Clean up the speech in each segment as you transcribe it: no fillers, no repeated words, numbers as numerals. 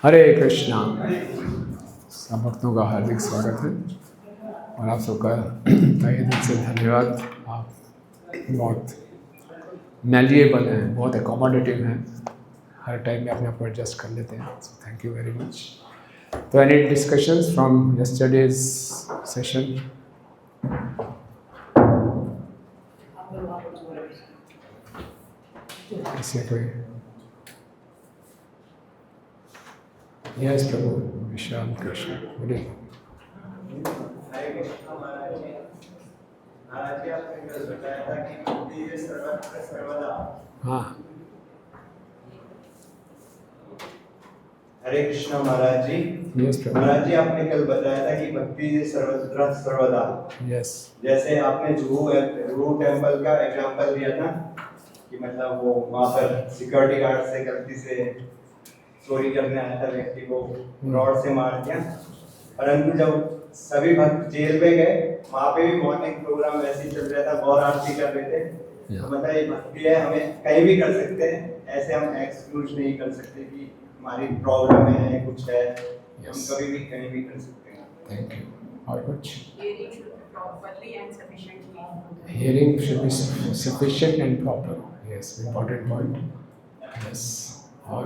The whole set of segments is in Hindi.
हरे कृष्णा। सब भक्तों का हार्दिक स्वागत है और आप सबका तहे दिल से धन्यवाद। आप बहुत मैलिएबल हैं, बहुत एकोमोडेटिव हैं, हर टाइम में अपने आप को एडजस्ट कर लेते हैं, so thank you very much. तो any discussions from yesterday's session? ऐसे कोई? यस प्रभु, विशाल कृष्ण बोलिए। हरे कृष्ण महाराज जी। महाराज जी, आपने कल बताया था कि भक्ति है सर्वत्र सर्वदा। हाँ, हरे कृष्ण महाराज जी। यस प्रभु। महाराज जी, आपने कल बताया था कि भक्ति है सर्वत्र सर्वदा। यस, जैसे आपने जुहू टेम्पल का एग्जांपल दिया था कि मतलब वो वहाँ पर सिक्योरिटी गार्ड से गलती से चोरी करने आया था व्यक्ति को रॉड से मार दिया, परंतु जब सभी भक्त जेल में गए, वहाँ पे भी मॉर्निंग प्रोग्राम वैसे ही चल रहा था, गौर आरती कर रहे थे। तो मतलब ये भक्ति है, हमें कहीं भी कर सकते हैं, ऐसे हम एक्सक्लूड नहीं कर सकते कि हमारी प्रॉब्लम है कुछ है, हम कभी भी कहीं भी कर सकते हैं। Thank you. और कुछ? Hearing should be properly and sufficiently. Hearing should be sufficient and proper. Yes, important point. Yes. और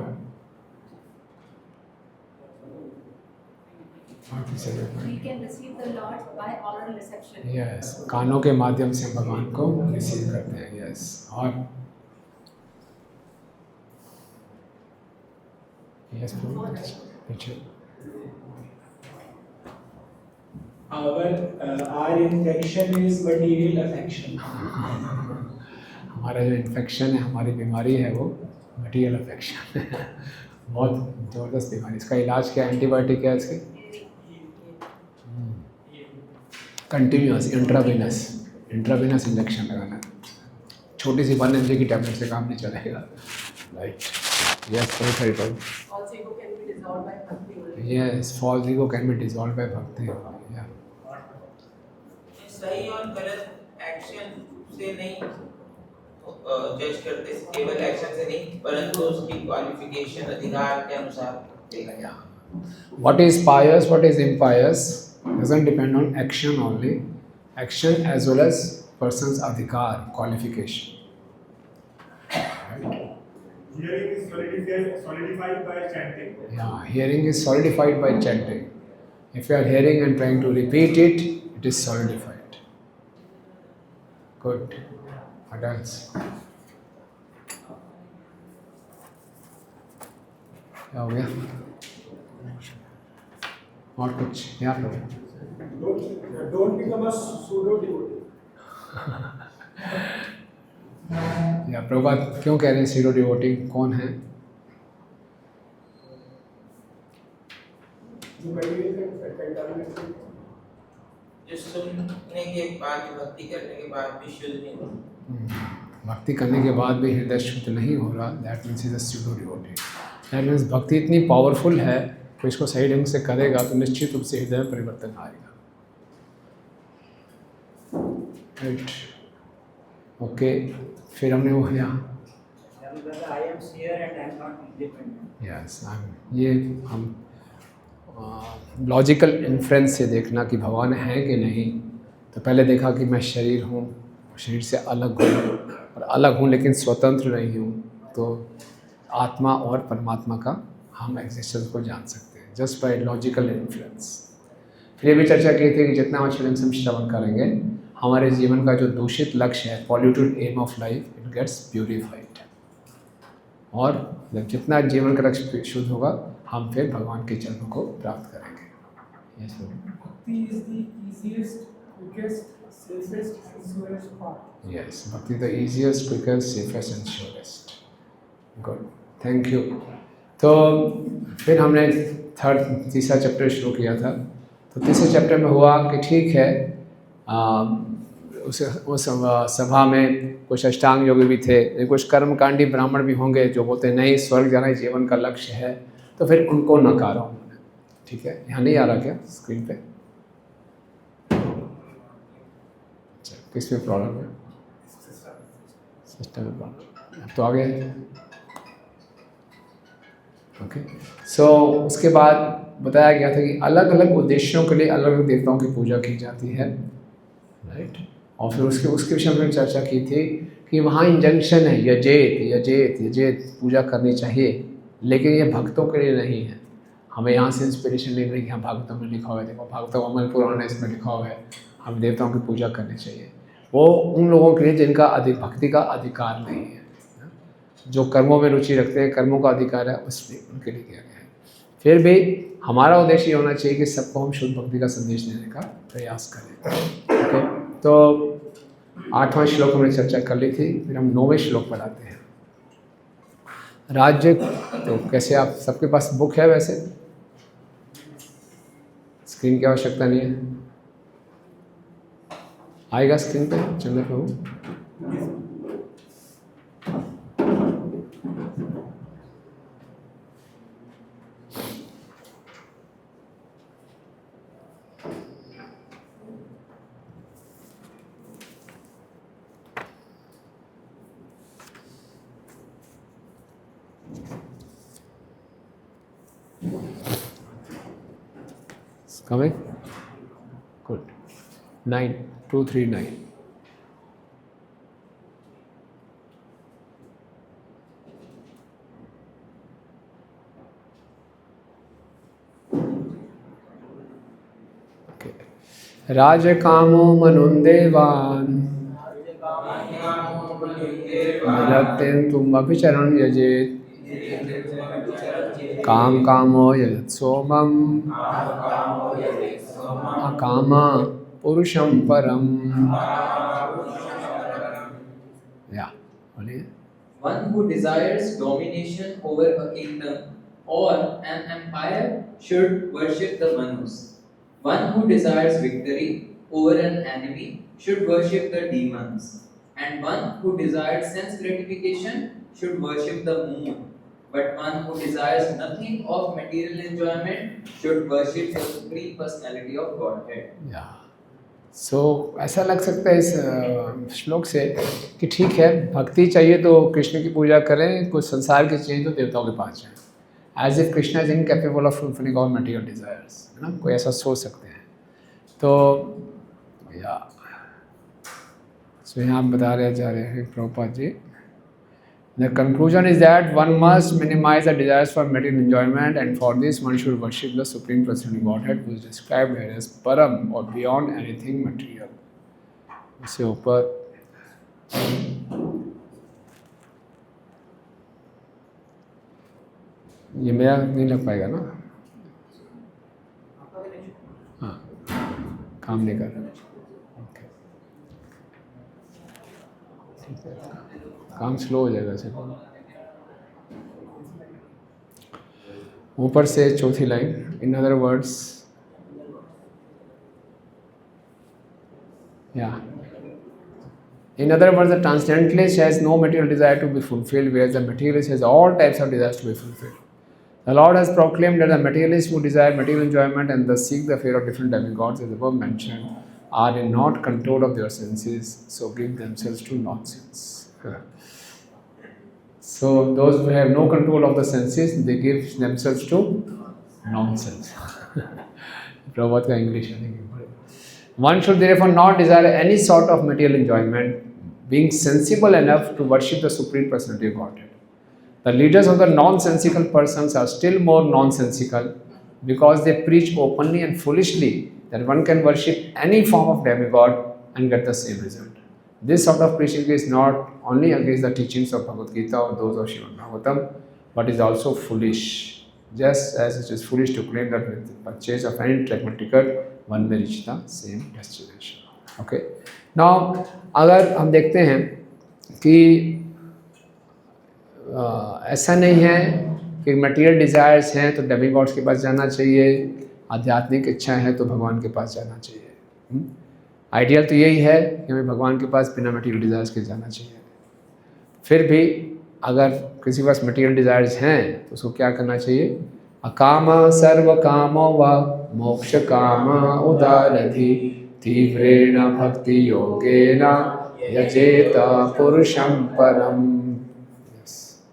तीसरा We point. can receive the Lord by oral reception. Yes, कानों के माध्यम से हम भगवान को रिसीव करते हैं. Yes. और yes, पीछे. Our infection is material affection. हमारा जो इन्फेक्शन है, हमारी बीमारी है, वो मटीरियल अफेक्शन है. बहुत ज़बरदस्त बीमारी. इसका इलाज क्या? एंटीबायोटिक क्या है इसके? कंटिन्यूस इंट्रावेनस इंजेक्शन लगाना है. छोटी सी 1 mg की टैबलेट से काम नहीं चलेगा. Right. Yes, very good. False ego can be dissolved by bhakti only. Yes, false ego can be dissolve by bhakti. या सही और गलत एक्शन से नहीं जज करते, केवल एक्शन से नहीं, परंतु उसकी क्वालिफिकेशन अधिकार के अनुसार देखा जाए. what is pious, what is impious doesn't depend on action only. Action as well as person's adhikar, qualification. Right? Hearing is solidified by chanting. Yeah, hearing is solidified by chanting. If you are hearing and trying to repeat it, it is solidified. Good. What else? क्या हो गया? और कुछ? या Don't become a pseudo devotee. या प्रभुपाद क्यों कह रहे हैं सीरो डिवोटी? कौन है? जो material जो सुनने के बाद, भक्ति करने के बाद भी शुद्ध नहीं होता. भक्ति करने के बाद भी हृदय शुद्ध नहीं हो रहा, that means is a pseudo devotee. That means भक्ति इतनी पावरफुल है कि इसको सही ढंग से करेगा तो निश्चित रूप से हृदय में परिवर्तन आएगा. राइट. ओके, फिर हमने वो यहाँ यस, ये हम लॉजिकल इन्फ्रेंस से देखना कि भगवान है कि नहीं. तो पहले देखा कि मैं शरीर हूँ, शरीर से अलग हूँ, और अलग हूँ लेकिन स्वतंत्र नहीं हूँ. तो आत्मा और परमात्मा का हम एग्जिस्टेंस को जान सकते हैं जस्ट बाय लॉजिकल इन्फ्लुएंस. फिर ये भी चर्चा की थी कि जितना अच्छे ढंग से हम श्रवण करेंगे, हमारे जीवन का जो दूषित लक्ष्य है, polluted aim of life, it gets purified. और जब जितना जीवन का लक्ष्य शुद्ध होगा, हम फिर भगवान के चरणों को प्राप्त करेंगे. Yes sir. Bhakti is the easiest, quickest, safest, and surest path. Yes, bhakti the easiest, quickest, safest and surest. Good, thank you. तो फिर हमने तीसरा चैप्टर शुरू किया था. तो तीसरे चैप्टर में हुआ कि ठीक है, उस सभा में कुछ अष्टांग योगी भी थे, कुछ कर्मकांडी ब्राह्मण भी होंगे जो बोलते हैं नहीं, स्वर्ग जाना ही जीवन का लक्ष्य है. तो फिर उनको नकारा उन्होंने. ठीक है, यहाँ नहीं आ रहा क्या स्क्रीन पे? अच्छा, किस में प्रॉब्लम है? सिस्टम में प्रॉब्लम. तो आगे ओके। सो उसके बाद बताया गया था कि अलग अलग उद्देश्यों के लिए अलग अलग देवताओं की पूजा की जाती है, राइट। और फिर उसके विषय में हमने चर्चा की थी कि वहाँ इंजंक्शन है यजेत यजेत यजेत पूजा करनी चाहिए, लेकिन ये भक्तों के लिए नहीं है। हमें यहाँ से इंस्पिरेशन लेनी है कि हाँ भागवतों में लिखा हुआ है, देखो भागवतों अमल पुराण है, इसमें लिखा हुआ है हम देवताओं की पूजा करनी चाहिए। वो उन लोगों के लिए जिनका भक्ति का अधिकार नहीं है, जो कर्मों में रुचि रखते हैं, कर्मों का अधिकार है, उसलिए उनके लिए किया गया है। फिर भी हमारा उद्देश्य ये होना चाहिए कि सबको हम शुद्ध भक्ति का संदेश देने का प्रयास करें। ओके, तो 8वां श्लोक हमने चर्चा कर ली थी, फिर हम 9वें श्लोक पर आते हैं। राज्य, तो कैसे आप सबके पास बुक है, वैसे स्क्रीन की आवश्यकता नहीं है, आएगा स्क्रीन पे चंद्र प्रभु। Coming? Good. 9239. Okay. राजकामो मनुन्देवान् विरक्तेन तुम अभिचरण यजेत काम कामो यजत सोमम अकामा पुरुषम परम। या बोलिए। One who desires domination over a kingdom or an empire should worship the Manus. One who desires victory over an enemy should worship the demons. And one who desires sense gratification should worship the moon. But one who desires nothing of material enjoyment should worship the Supreme Personality of Godhead. या सो ऐसा लग सकता है इस श्लोक से कि ठीक है, भक्ति चाहिए तो कृष्ण की पूजा करें, कुछ संसार की चाहिए तो देवताओं के पास जाएं, as if Krishna is incapable of fulfilling all material desires, है ना, कोई ऐसा सोच सकते हैं। तो या सो यहाँ बता रहे जा रहे हैं Prabhupada ji, the conclusion is that one must minimize the desires for material enjoyment, and for this one should worship the Supreme Personality Godhead, who is described here as Param or beyond anything material. इससे ऊपर ये मेरा नहीं लग पाएगा ना, हाँ काम नहीं कर रहा, ओके ठीक है, काम स्लो हो जाएगा सिर्फ। ऊपर से चौथी लाइन, इन अदर वर्ड्स, या in other words the transcendentalist has no material desire to be fulfilled, where the materialist has all types of desires to be fulfilled. The Lord has proclaimed that the materialists who desire material enjoyment and thus seek the fear of different demigods, as above mentioned, are in not control of their senses, so give themselves to nonsense. So those who have no control of the senses, they give themselves to nonsense. Prabhupada ka English I think. One should therefore not desire any sort of material enjoyment, being sensible enough to worship the Supreme Personality of Godhead. The leaders of the nonsensical persons are still more nonsensical because they preach openly and foolishly that one can worship any form of demigod and get the same result. This sort of preaching is not only against the teachings of Bhagavad Gita or those of Srimad Bhagavatam, but is also foolish. Just as it is foolish to claim that with the purchase of any treadmill ticket, one may reach the same destination. Okay. Now, अगर हम देखते हैं कि ऐसा नहीं है कि मटेरियल डिज़ायर्स हैं तो डेमिगॉड्स के पास जाना चाहिए, आध्यात्मिक इच्छाएं हैं तो भगवान के पास जाना चाहिए। आइडियल तो यही है कि हमें भगवान के पास बिना मटेरियल डिज़ायर्स के जाना चाहिए। फिर भी अगर किसी के पास मटेरियल डिज़ायर्स हैं तो उसको क्या करना चाहिए? अकामा सर्व कामो व मोक्ष कामा उदारधि तीव्रेण भक्ति योगेन यजेत पुरुषं परम।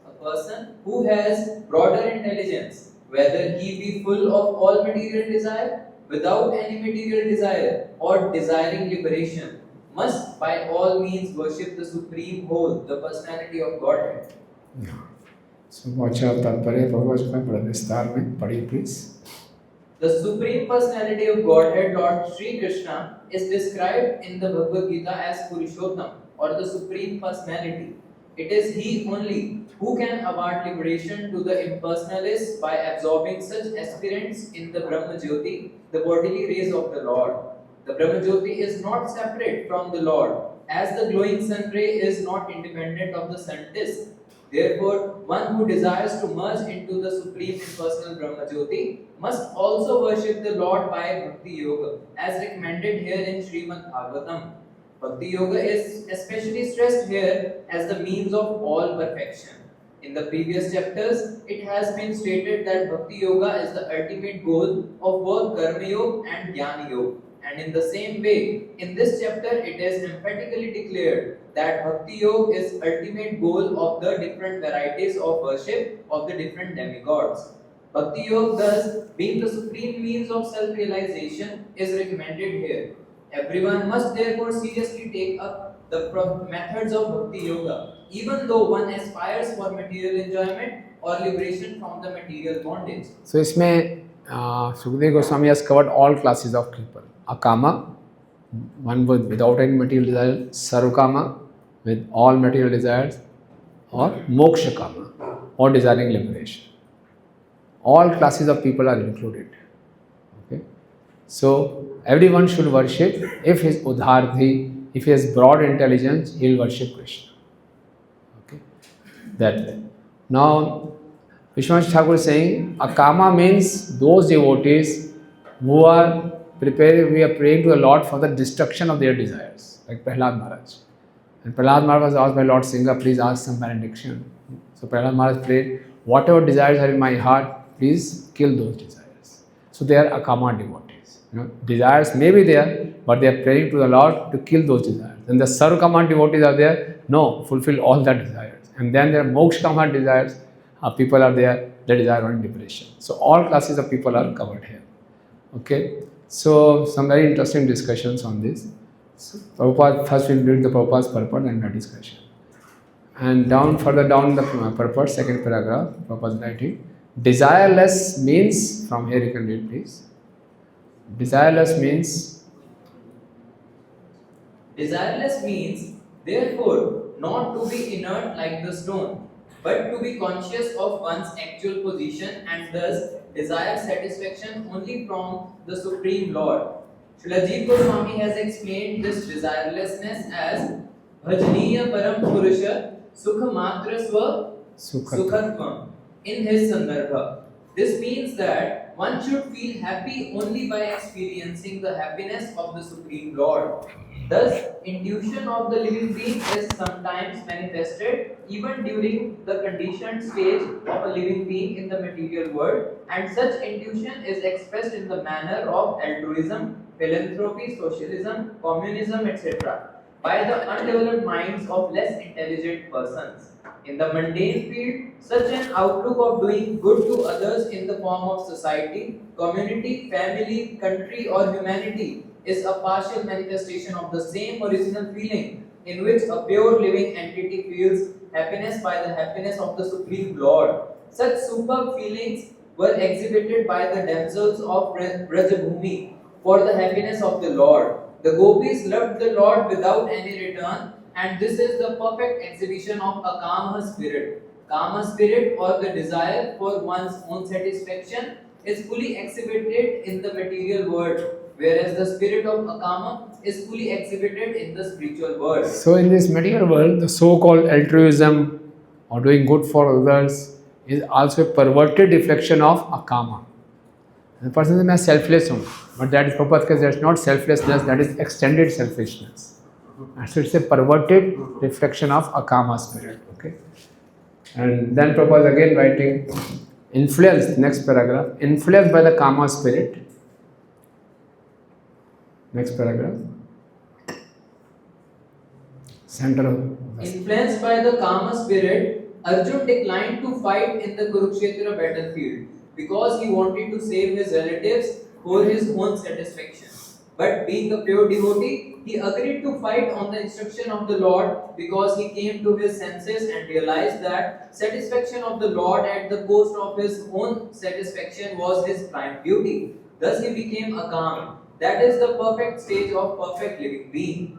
A person who has broader intelligence, whether he be full of all material desire, without any material desire, or desiring liberation, must by all means worship the Supreme Whole, the personality of Godhead. So अच्छा तात्पर्य भगवत गीता में बड़े विस्तार में पढ़िए please. The Supreme Personality of Godhead, Lord Sri Krishna, is described in the Bhagavad Gita as Purushottam, or the Supreme Personality. It is He only who can award liberation to the impersonalists by absorbing such aspirants in the Brahma Jyoti, the bodily rays of the Lord. The Brahma Jyoti is not separate from the Lord, as the glowing sun ray is not independent of the sun disk. Therefore, one who desires to merge into the Supreme Impersonal Brahma Jyoti must also worship the Lord by Bhakti Yoga, as recommended here in Srimad Bhagavatam. Bhakti Yoga is especially stressed here as the means of all perfection. In the previous chapters, it has been stated that Bhakti Yoga is the ultimate goal of both Karma Yoga and Jnana Yoga. And in the same way, in this chapter, it is emphatically declared that Bhakti Yoga is ultimate goal of the different varieties of worship of the different demigods. Bhakti Yoga, thus, being the supreme means of self-realization, is recommended here. Everyone must therefore seriously take up the methods of Bhakti Yoga, even though one aspires for material enjoyment or liberation from the material bondage. So इसमें Sukadeva Goswami has covered all classes of people. Akama, one without any material desire, Sarukama, with all material desires, or Moksha Kama, or desiring liberation. All classes of people are included. Okay? So everyone should worship. If he is Udhardhi, if he has broad intelligence, he will worship Krishna. Okay? That way. Now, Vishwanath Thakur is saying, Akama means those devotees who are preparing, we are praying to the Lord for the destruction of their desires, like Prahlad Maharaj. And Prahlad Maharaj was asked by Lord Singha, please ask some benediction. So Prahlad Maharaj prayed, whatever desires are in my heart, please kill those desires. So they are Akama devotees. Desires may be there, but they are praying to the Lord to kill those desires. And the Sarukama devotees are there, no, fulfill all the desires. And then there are Mokshakama desires, people are there, they desire only liberation. So all classes of people are covered here. Okay, so some very interesting discussions on this. So Prabhupada, first we'll read the Prabhupada's purport and the discussion. And further down the purport, second paragraph, Prabhupada is writing, desireless means, from here you can read please. Desireless means, therefore, not to be inert like the stone, but to be conscious of one's actual position and thus desire satisfaction only from the Supreme Lord. Srila Jiva Goswami has explained this desirelessness as Bhajaniya Param Purusha Sukha Matra Swa Sukhatvam in his Sandarbha. This means that one should feel happy only by experiencing the happiness of the Supreme Lord. Thus, intuition of the living being is sometimes manifested even during the conditioned stage of a living being in the material world, and such intuition is expressed in the manner of altruism, philanthropy, socialism, communism, etc. by the undeveloped minds of less intelligent persons. In the mundane field, such an outlook of doing good to others in the form of society, community, family, country or humanity is a partial manifestation of the same original feeling in which a pure living entity feels happiness by the happiness of the Supreme Lord. Such superb feelings were exhibited by the damsels of Brajabhumi for the happiness of the Lord. The gopis loved the Lord without any return, and this is the perfect exhibition of a Kama spirit. Kama spirit, or the desire for one's own satisfaction, is fully exhibited in the material world, whereas the spirit of Akama is fully exhibited in the spiritual world. So in this material world, the so-called altruism or doing good for others is also a perverted reflection of Akama. The person says, I'm selfless, but that is Prabhupada says that's not selflessness, that is extended selfishness. And so it's a perverted reflection of Akama spirit. Okay. And then Prabhupada again writing, influenced, next paragraph, influenced by the Kama spirit. Next paragraph. Center of Influenced by the Kama spirit, Arjun declined to fight in the Kurukshetra battlefield because he wanted to save his relatives for his own satisfaction. But being a pure devotee, he agreed to fight on the instruction of the Lord because he came to his senses and realized that satisfaction of the Lord at the cost of his own satisfaction was his prime duty. Thus he became a calm. That is the perfect stage of perfect living being.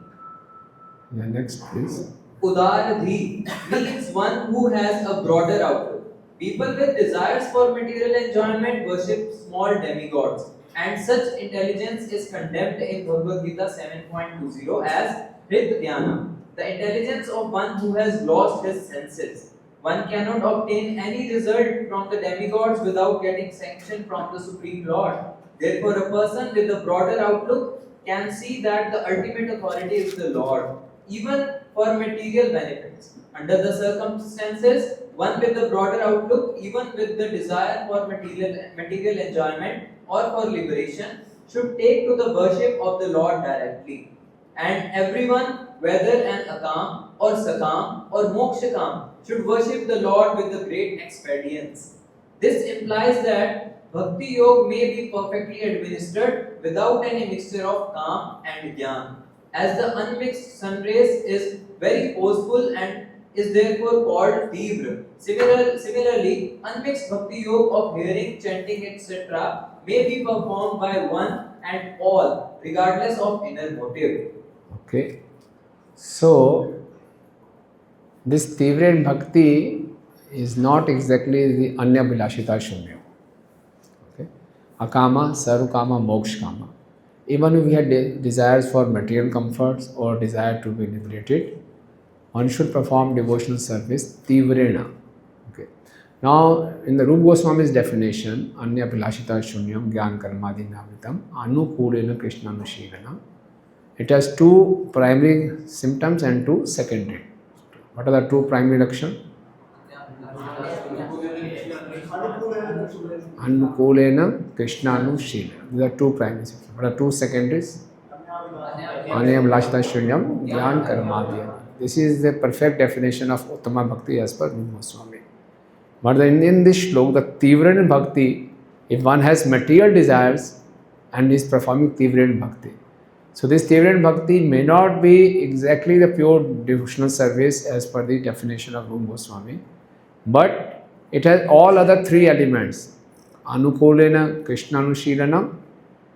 Yeah, next please. Udaradhi means one who has a broader outlook. People with desires for material enjoyment worship small demigods, and such intelligence is condemned in Bhagavad Gita 7.20 as Hrit Dhyana, the intelligence of one who has lost his senses. One cannot obtain any result from the demigods without getting sanction from the Supreme Lord. Therefore, a person with a broader outlook can see that the ultimate authority is the Lord, even for material benefits. Under the circumstances, one with a broader outlook, even with the desire for material enjoyment or for liberation, should take to the worship of the Lord directly. And everyone, whether an Akam or Sakam or Mokshakam, should worship the Lord with the great expedience. This implies that Bhakti Yoga may be perfectly administered without any mixture of Kam and Gyan, as the unmixed sun rays is very forceful and is therefore called Tivra. Similarly, unmixed Bhakti Yoga of hearing, chanting, etc. may be performed by one and all, regardless of inner motive. Okay. So, this Tivra Bhakti is not exactly the Anya Bilashita Shunya. Okay. Akama, Sarukama, Mokshkama. Even if we had desires for material comforts or desire to be liberated, one should perform devotional service Tivrena. Okay. Now, in the Rupa Goswami's definition, Anya Bilashita Shunyam Gyan Karmadi Navitam Anukulena Krishna Nushilana, it has two primary symptoms and two secondary. What are the two primary actions? Anukulena Krishna Nushilana. These are two primary symptoms. What are two secondaries? Anya Bilashita Shunyam Gyan Karmadi. This is the perfect definition of Uttama Bhakti as per Rupa Goswami. But in this shlok, the Tivran Bhakti, if one has material desires and is performing Tivran Bhakti, so this Tivran Bhakti may not be exactly the pure devotional service as per the definition of Rupa Goswami, but it has all other three elements: Anukulena Krishna Anushilanam,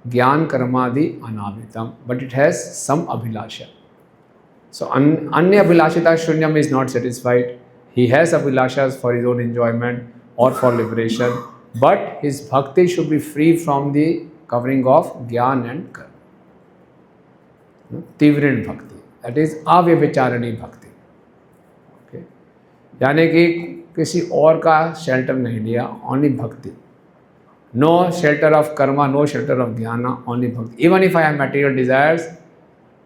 Gyan Karmadi Anavitam, but it has some Abhilasha. So Anya Abhilashita Shunyam is not satisfied. He has Abhilashas for his own enjoyment or for liberation, but his bhakti should be free from the covering of Gyan and Karma. Tivran Bhakti, that is Avyabhicharani Bhakti. Okay. यानी कि किसी और का shelter नहीं लिया, only bhakti. No shelter of karma, no shelter of jnana, only bhakti. Even if I have material desires,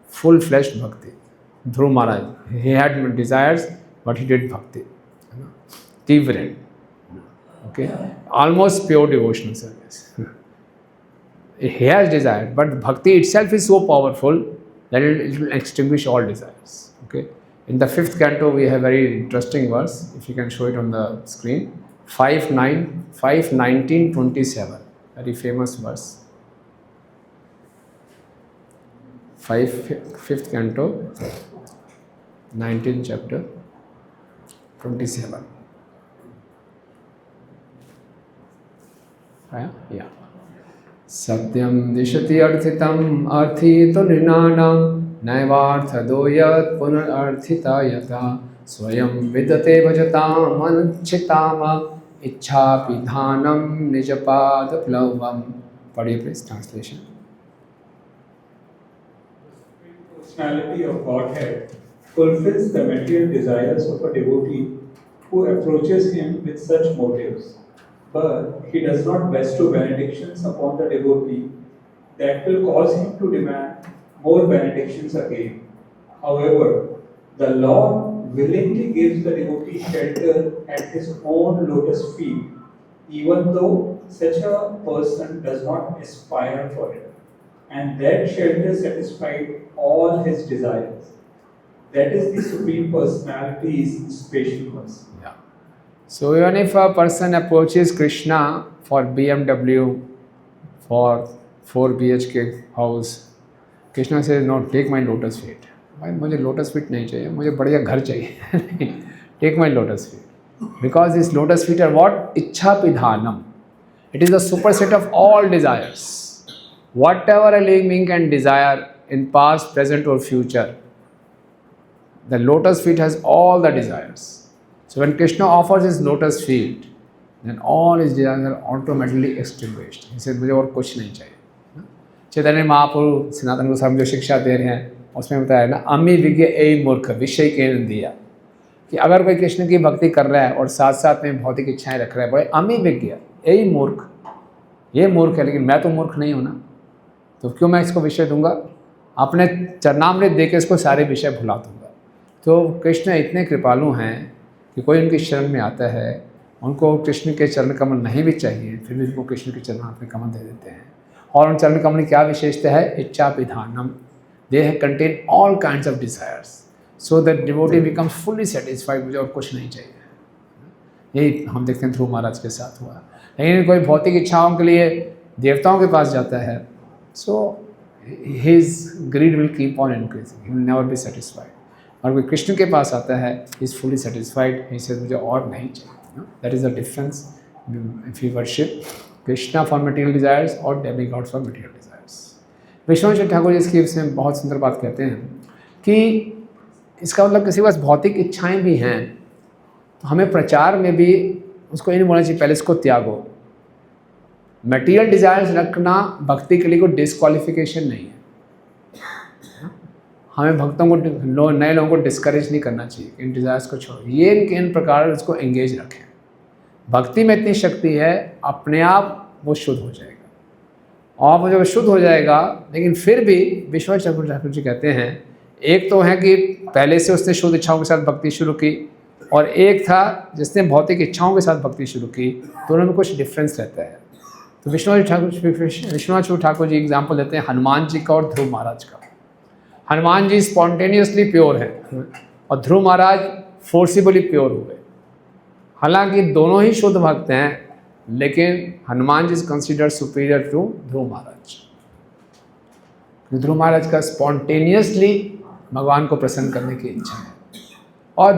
full-fledged bhakti. Dhruv Maharaj, he had desires, but he did bhakti. Tivran. Okay. Almost pure devotional service. He has desire, but bhakti itself is so powerful that it will extinguish all desires. Okay. In the 5th canto, we have a very interesting verse. If you can show it on the screen, 5:19-27, very famous verse. 5th canto, 19th chapter, 27. Yeah. Satyam dishati arthitam arthito nirnanam naivarthado yat punar arthita yata swayam vidate bhajatam anchitama ichha pidhanam nijapad plavam. Padiye please, translation. The personality of Godhead fulfills the material desires of a devotee who approaches him with such motives. But he does not bestow benedictions upon the devotee that will cause him to demand more benedictions again. However, the Lord willingly gives the devotee shelter at his own lotus feet, even though such a person does not aspire for it. And that shelter satisfied all his desires. That is the Supreme Personality's special mercy. Yeah. So even if a person approaches Krishna for BMW, for 4 BHK house, Krishna says, no, take my lotus feet. भाई मुझे लोटस फीट नहीं चाहिए, मुझे बढ़िया घर चाहिए. Take my lotus feet, because this lotus feet are what? इच्छा पिधानम. It is the superset of all desires. Whatever a living being can desire in past, present और future, the lotus feet has all the desires. So when Krishna offers his lotus feet, then all his desires are automatically extinguished. He said, मुझे और कुछ नहीं चाहिए. चैतन्य महाप्रभु सनातन गोस्वामी जो शिक्षा दे रहे हैं उसमें बताया ना, अमी विज्ञ ए मूर्ख विषय के दिया, कि अगर कोई कृष्ण की भक्ति कर रहा है और साथ साथ में भौतिक इच्छाएं रख रहा है, बड़े अमी विज्ञ ए मूर्ख, ये मूर्ख है, लेकिन मैं तो मूर्ख नहीं हूँ ना, तो क्यों मैं इसको विषय दूंगा? अपने चरणामृत दे के इसको सारे विषय भुला दूंगा. तो कृष्ण इतने कृपालु हैं कि कोई उनकी शरण में आता है, उनको कृष्ण के चरण कमल नहीं भी चाहिए, फिर भी उनको कृष्ण के चरण में कमल दे देते हैं. और उन चरण कमल की क्या विशेषता है? इच्छा विधानम. They contain all kinds of desires, so that devotee becomes fully satisfied. मुझे और कुछ नहीं चाहिए. यही हम देखते हैं ध्रुव महाराज के साथ हुआ. लेकिन कोई भौतिक इच्छाओं के लिए देवताओं के पास जाता है, so his greed will keep on increasing, he will never be satisfied. और कोई कृष्ण के पास आता है, is fully satisfied, he says मुझे और नहीं चाहिए. That is the difference if you worship Krishna for material desires और demigods for material desires. Vishwanath Thakur ji इसकी इसमें बहुत सुंदर बात कहते हैं कि इसका मतलब किसी के पास भौतिक इच्छाएं भी हैं तो हमें प्रचार में भी उसको ये नहीं बोलना चाहिए पहले इसको त्यागो. मटेरियल डिजायर्स रखना भक्ति के लिए कोई डिस्क्वालिफिकेशन नहीं है. हमें भक्तों को नए लोगों को डिस्करेज नहीं करना चाहिए, इन डिज़ायर्स को छोड़ो, ये इन प्रकार उसको एंगेज रखें. भक्ति में इतनी शक्ति है, अपने आप वो शुद्ध हो जाएगा. और जब शुद्ध हो जाएगा, लेकिन फिर भी विश्वनाथ ठाकुर जी कहते हैं, एक तो है कि पहले से उसने शुद्ध इच्छाओं के साथ भक्ति शुरू की, और एक था जिसने भौतिक इच्छाओं के साथ भक्ति शुरू की. दोनों में कुछ डिफरेंस रहता है. तो विश्वनाथ ठाकुर जी एग्जाम्पल देते हैं हनुमान जी का और ध्रुव महाराज का. हनुमान जी स्पॉन्टेनियसली प्योर हैं और ध्रुव महाराज फोर्सिबली प्योर हुए. हालांकि दोनों ही शुद्ध भक्त हैं, लेकिन Hanuman ji is considered superior to ध्रुव महाराज. ध्रुव महाराज का स्पॉन्टेनियसली भगवान को प्रसन्न करने की इच्छा है, और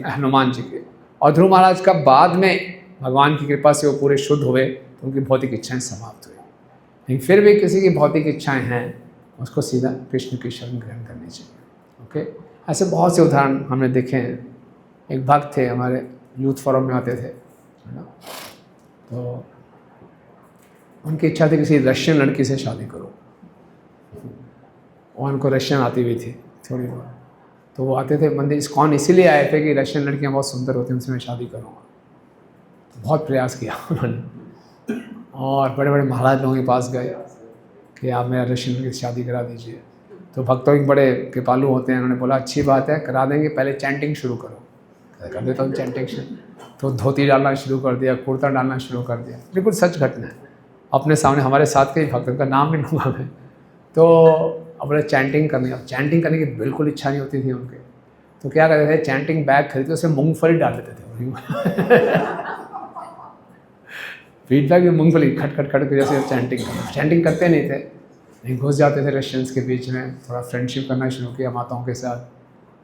हनुमान जी के, और ध्रुव महाराज का बाद में भगवान की कृपा से वो पूरे शुद्ध हुए तो उनकी भौतिक इच्छाएं समाप्त हुई. लेकिन फिर भी किसी की भौतिक इच्छाएं हैं, उसको सीधा कृष्ण की शरण ग्रहण करनी चाहिए. ओके, ऐसे बहुत से उदाहरण हमने देखे हैं. एक भक्त थे, हमारे यूथ फोरम में आते थे, है ना, तो उनकी इच्छा थी किसी रशियन लड़की से शादी करो, और उनको रशियन आती हुई थी थोड़ी बहुत. तो वो आते थे मंदिर इस्कॉन इसीलिए आए थे कि रशियन लड़कियां बहुत सुंदर होती हैं, उनसे मैं शादी करूँगा. तो बहुत प्रयास किया उन्होंने, और बड़े बड़े महाराज लोगों के पास गए कि आप मेरा रशियन लड़की से शादी करा दीजिए. तो भक्तों के बड़े कृपालु होते हैं, उन्होंने बोला अच्छी बात है, करा देंगे, पहले चैंटिंग शुरू करो. कर देता हूँ चैंटिंग. तो धोती डालना शुरू कर दिया, कुर्ता डालना शुरू कर दिया. बिल्कुल सच घटना है, अपने सामने हमारे साथ के भक्त, का नाम नहीं लूँगा मैं. तो अपने चैंटिंग करनी, अब चैंटिंग करने की बिल्कुल इच्छा नहीं होती थी उनके. तो क्या करते थे, चैंटिंग बैग खरीदते उसमें मूँगफली डाल देते थे. फीडबैक में मूँगफली खट खट खट के जैसे चैंटिंग करते नहीं थे, नहीं घुस जाते थे रशियंस के बीच में. थोड़ा फ्रेंडशिप करना शुरू किया माताओं के साथ.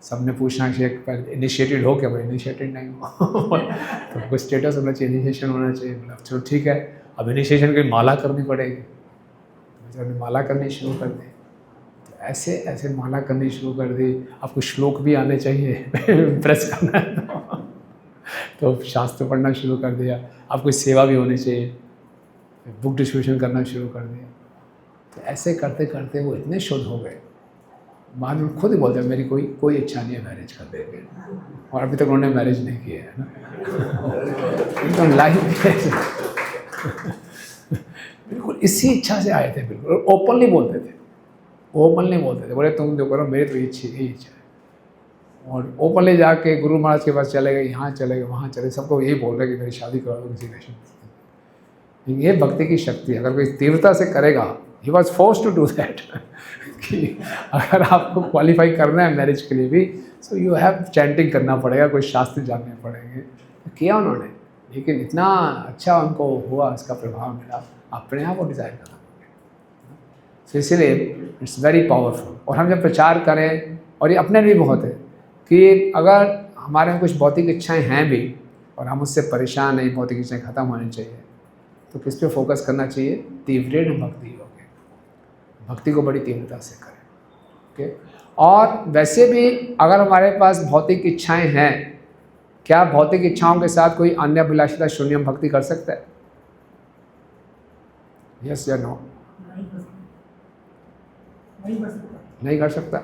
सबने पूछना कि इनिशिएटेड हो क्या? भाई इनिशिएटेड नहीं हो. तो कोई स्टेटस होना चाहिए, इनिशिएशन होना चाहिए. मतलब चलो ठीक है, अब इनिशिएशन की माला करनी पड़ेगी. तो माला करनी शुरू कर दी. तो ऐसे ऐसे माला करनी शुरू कर दी. आपको श्लोक भी आने चाहिए, इम्प्रेस करना है तो शास्त्र पढ़ना शुरू कर दिया. आपको सेवा भी होनी चाहिए, बुक डिस्ट्रीब्यूशन करना शुरू कर दिया. तो ऐसे करते करते वो इतने शुद्ध हो गए, बाद में खुद ही बोलते हैं मेरी कोई इच्छा नहीं है मैरिज करने की. और अभी तक उन्होंने मैरिज नहीं किया है ना. एकदम लाइफ बिल्कुल इसी इच्छा से आए थे, बिल्कुल ओपनली बोलते थे. बोले तुम जो करो, मेरी तो यही इच्छा है. और ओपनली जाके गुरु महाराज के पास चले गए, यहाँ चले गए, वहाँ चले, सबको यही बोल रहे कि मेरी शादी करा दो किसी रशियन. ये भक्ति की शक्ति है. अगर कोई तीव्रता से करेगा, he was force to do that, कि अगर आपको क्वालिफाई करना है मैरिज के लिए भी, सो यू हैव चैंटिंग करना पड़ेगा, कोई शास्त्र जानने पड़ेंगे, किया उन्होंने, लेकिन इतना अच्छा उनको हुआ, इसका प्रभाव मिला, अपने आप वो डिज़ायर करना। तो इसलिए इट्स वेरी पावरफुल। और हम जब प्रचार करें, और ये अपने लिए भी बहुत है कि अगर हमारे में कुछ भौतिक इच्छाएं हैं भी और हम उससे परेशान नहीं, भौतिक इच्छाएं खत्म होनी चाहिए, तो किस पे फोकस करना चाहिए? तीव्रेण भक्ति योग, भक्ति को बड़ी तीव्रता से करें। ओके। और वैसे भी अगर हमारे पास भौतिक इच्छाएं हैं, क्या भौतिक इच्छाओं के साथ कोई अन्य अभिलाषिता शून्य भक्ति कर सकता है? यस या नो? नहीं कर सकता।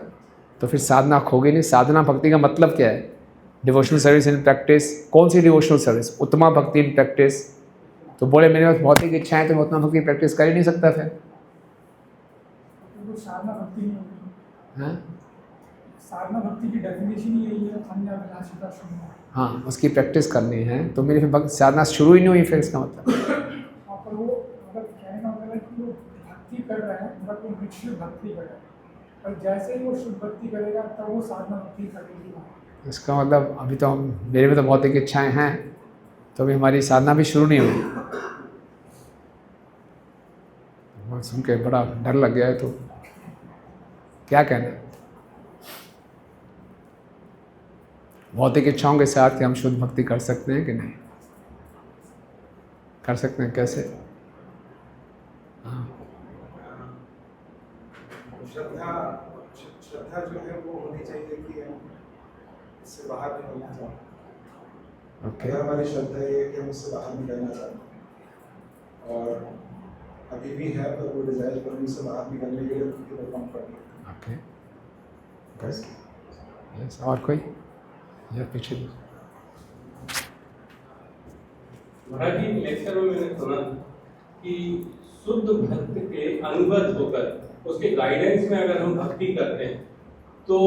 तो फिर साधना खोगी नहीं। साधना भक्ति का मतलब क्या है? Devotional service in practice. कौन सी डिवोशनल सर्विस? उत्तमा भक्ति इन प्रैक्टिस। तो बोले मेरे पास भौतिक इच्छाएं तो मैं उत्तमा भक्ति प्रैक्टिस कर ही नहीं सकता। फिर साधना भक्ति नहीं होगी। हाँ, साधना भक्ति की डेफिनेशन ही यही है, अन्य अभिलाषिता शून्य। हाँ, उसकी प्रैक्टिस करनी है। तो मेरी फिर साधना शुरू ही नहीं हुई फिर, इसका मतलब। हाँ, पर वो मतलब कहने का मतलब है कि वो भक्ति कर रहे हैं, बट वो मिश्रित भक्ति कर रहे हैं, और जैसे ही वो शुद्ध भक्ति करेगा तब वो साधना भक्ति करेगी। इसका मतलब अभी तो मेरे में तो भौतिक इच्छाएं हैं, तो अभी हमारी साधना भी शुरू नहीं हुई। वो सुन के बड़ा डर लग गया है। तो क्या कहना है? भौतिक इच्छाओं के साथ कि हम शुद्ध भक्ति कर सकते हैं कि नहीं कर सकते हैं? कैसे? हाँ, श्रद्धा जो है वो होनी चाहिए कि हम इससे बाहर निकलना चाहते हैं। ओके। अगर हमारी श्रद्धा ये है कि हम उससे बाहर निकलना चाहते हैं और अभी भी है, पर वो डिजायर पर हम उससे बाहर निकलने के लिए परफॉर्म कर रहे हैं। ओके, बस। यस, और कोई? या पीछे? महाराज जी, लेक्चर में मैंने सुना कि शुद्ध भक्त के अनुगत होकर उसके गाइडेंस में अगर हम भक्ति करते हैं तो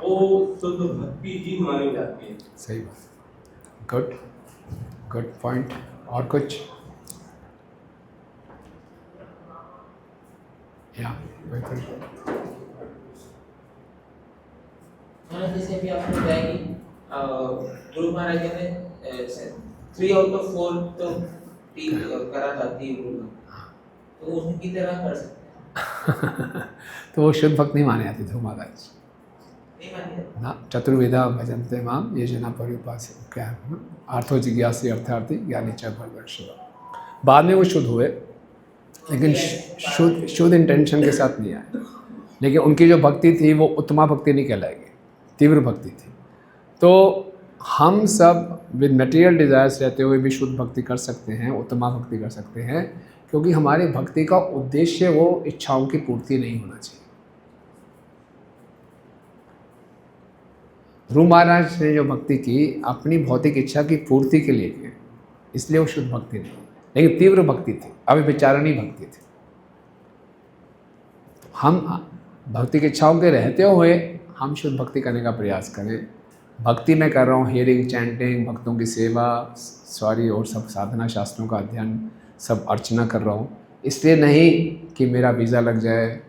वो शुद्ध भक्ति ही मानी जाती है। सही बात। Good point. और कुछ? या जैसे अभी आपने बताया कि ध्रुव महाराज ने 3 आउट ऑफ 4 तो ठीक करा था, तो उनकी तरह कर सकते हैं। तो वो शुद्ध भक्त नहीं माने जाते ध्रुव महाराज नहीं मानी जाती। ना। चतुर्वेदा भजन्ते माम ये जना परिपास, क्या है? आर्थो जिज्ञासी अर्थार्थी ज्ञानी च भरदर्शिवा। बाद में वो शुद्ध हुए, लेकिन शुद्ध इंटेंशन के साथ नहीं आए। लेकिन उनकी जो भक्ति थी वो उत्तमा भक्ति नहीं कहलाएगी, तीव्र भक्ति थी। तो हम सब विद मटेरियल डिज़ायर्स रहते हुए भी शुद्ध भक्ति कर सकते हैं, उत्तमा भक्ति कर सकते हैं, क्योंकि हमारी भक्ति का उद्देश्य वो इच्छाओं की पूर्ति नहीं होना चाहिए। ध्रुव महाराज ने जो भक्ति की अपनी भौतिक इच्छा की पूर्ति के लिए की, इसलिए वो शुद्ध भक्ति नहीं, लेकिन तीव्र भक्ति थी, अविचारणी भक्ति थी। हम भौतिक इच्छाओं के रहते हुए हम शुद्ध भक्ति करने का प्रयास करें। भक्ति मैं कर रहा हूँ हियरिंग, चैंटिंग, भक्तों की सेवा, और सब साधना शास्त्रों का अध्ययन, सब अर्चना कर रहा हूँ, इसलिए नहीं कि मेरा वीज़ा लग जाए,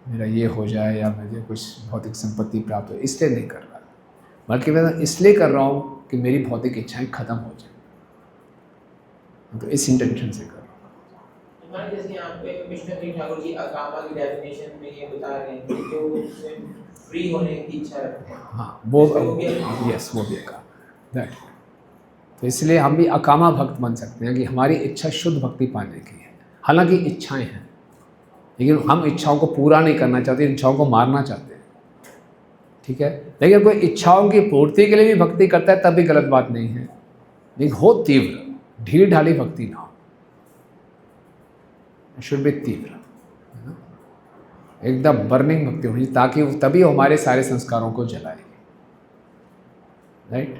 मेरा ये हो जाए, या मुझे कुछ भौतिक संपत्ति प्राप्त हो, इसलिए नहीं कर रहा, बल्कि मैं इसलिए कर रहा हूँ कि मेरी भौतिक इच्छाएं खत्म हो जाए। तो इस इंटेंशन से कर रहा हूँ। हमारे जैसे यहाँ पे विष्णु ठाकुर जी अकामा की डेफिनेशन में ये बता रहे हैं कि जो उससे फ्री होने की इच्छा रखते हैं। हाँ, वो यस, वो भी दैट। तो इसलिए हम भी अकामा भक्त बन सकते हैं कि हमारी इच्छा शुद्ध भक्ति पाने की है। हालांकि इच्छाएं हैं, लेकिन हम इच्छाओं को पूरा नहीं करना चाहते, इच्छाओं को मारना चाहते हैं। ठीक है, लेकिन कोई इच्छाओं की पूर्ति के लिए भी भक्ति करता है तब भी गलत बात नहीं है, लेकिन हो तीव्र, ढील ढाली भक्ति ना हो, शुड बी तीव्र, एकदम बर्निंग भक्ति होनी, ताकि तभी हमारे सारे संस्कारों को जलाएगी। राइट।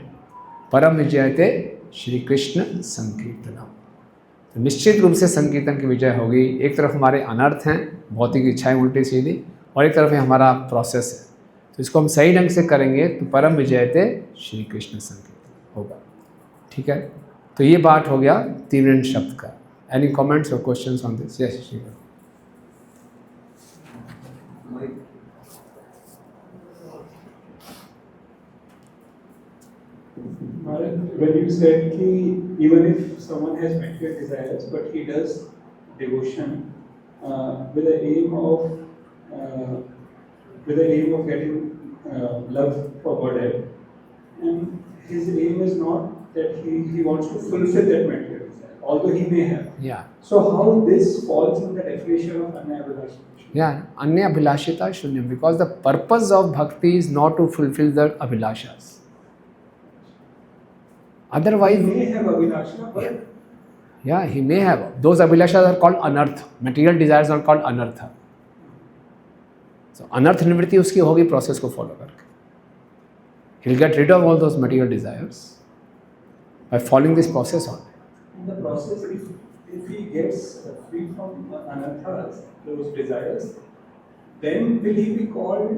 परम विजयते श्री कृष्ण संकीर्तनम। तो निश्चित रूप से संकीर्तन की विजय होगी। एक तरफ हमारे अनर्थ हैं, भौतिक इच्छाएं उल्टी सीधी, और एक तरफ हमारा प्रोसेस है। तो इसको हम सही ढंग से करेंगे तो परम विजयते श्री कृष्ण संकीर्तन होगा। ठीक है, तो ये बात हो गया तीव्र शब्द का। एनी कमेंट्स और questions on this? Yes Shri. When you said कि even if someone has material desires, but he does devotion with the aim of getting love for Godhead, and his aim is not that he wants to fulfill that material desire, although he may have. Yeah. So how this falls in the definition of anabhilasha? Yeah, anya abhilashita shunyam, because the purpose of bhakti is not to fulfill the abhilashas. Otherwise, He may have abhilasha, but yeah, he may have. Those abhilashas are called anartha. Material desires are called anartha. So anartha nivritti उसकी होगी process को follow करके. He'll get rid of all those material desires by following this process on. in the process, if he gets free from anarthas, those desires, then will he be called?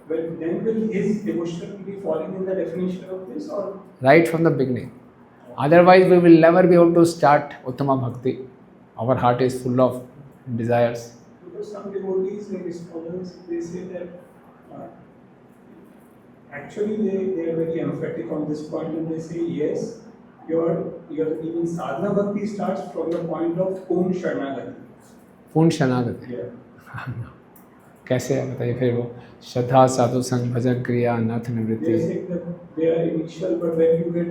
Then will his devotion be falling in the definition of this, or Right from the beginning. Otherwise, we will never be able to start Uttama Bhakti. Our heart is full of desires. because some devotees, like scholars, they say that actually they are very emphatic on this point, and they say yes, your even sadhana bhakti starts from the point of Om Sharanagati. पूर्ण शरणागति. Yeah. कैसे है बताइए फिर वो श्रद्धा साधु संग भजन क्रिया अनर्थ They निवृत्ति. say that they are initial, but when you get,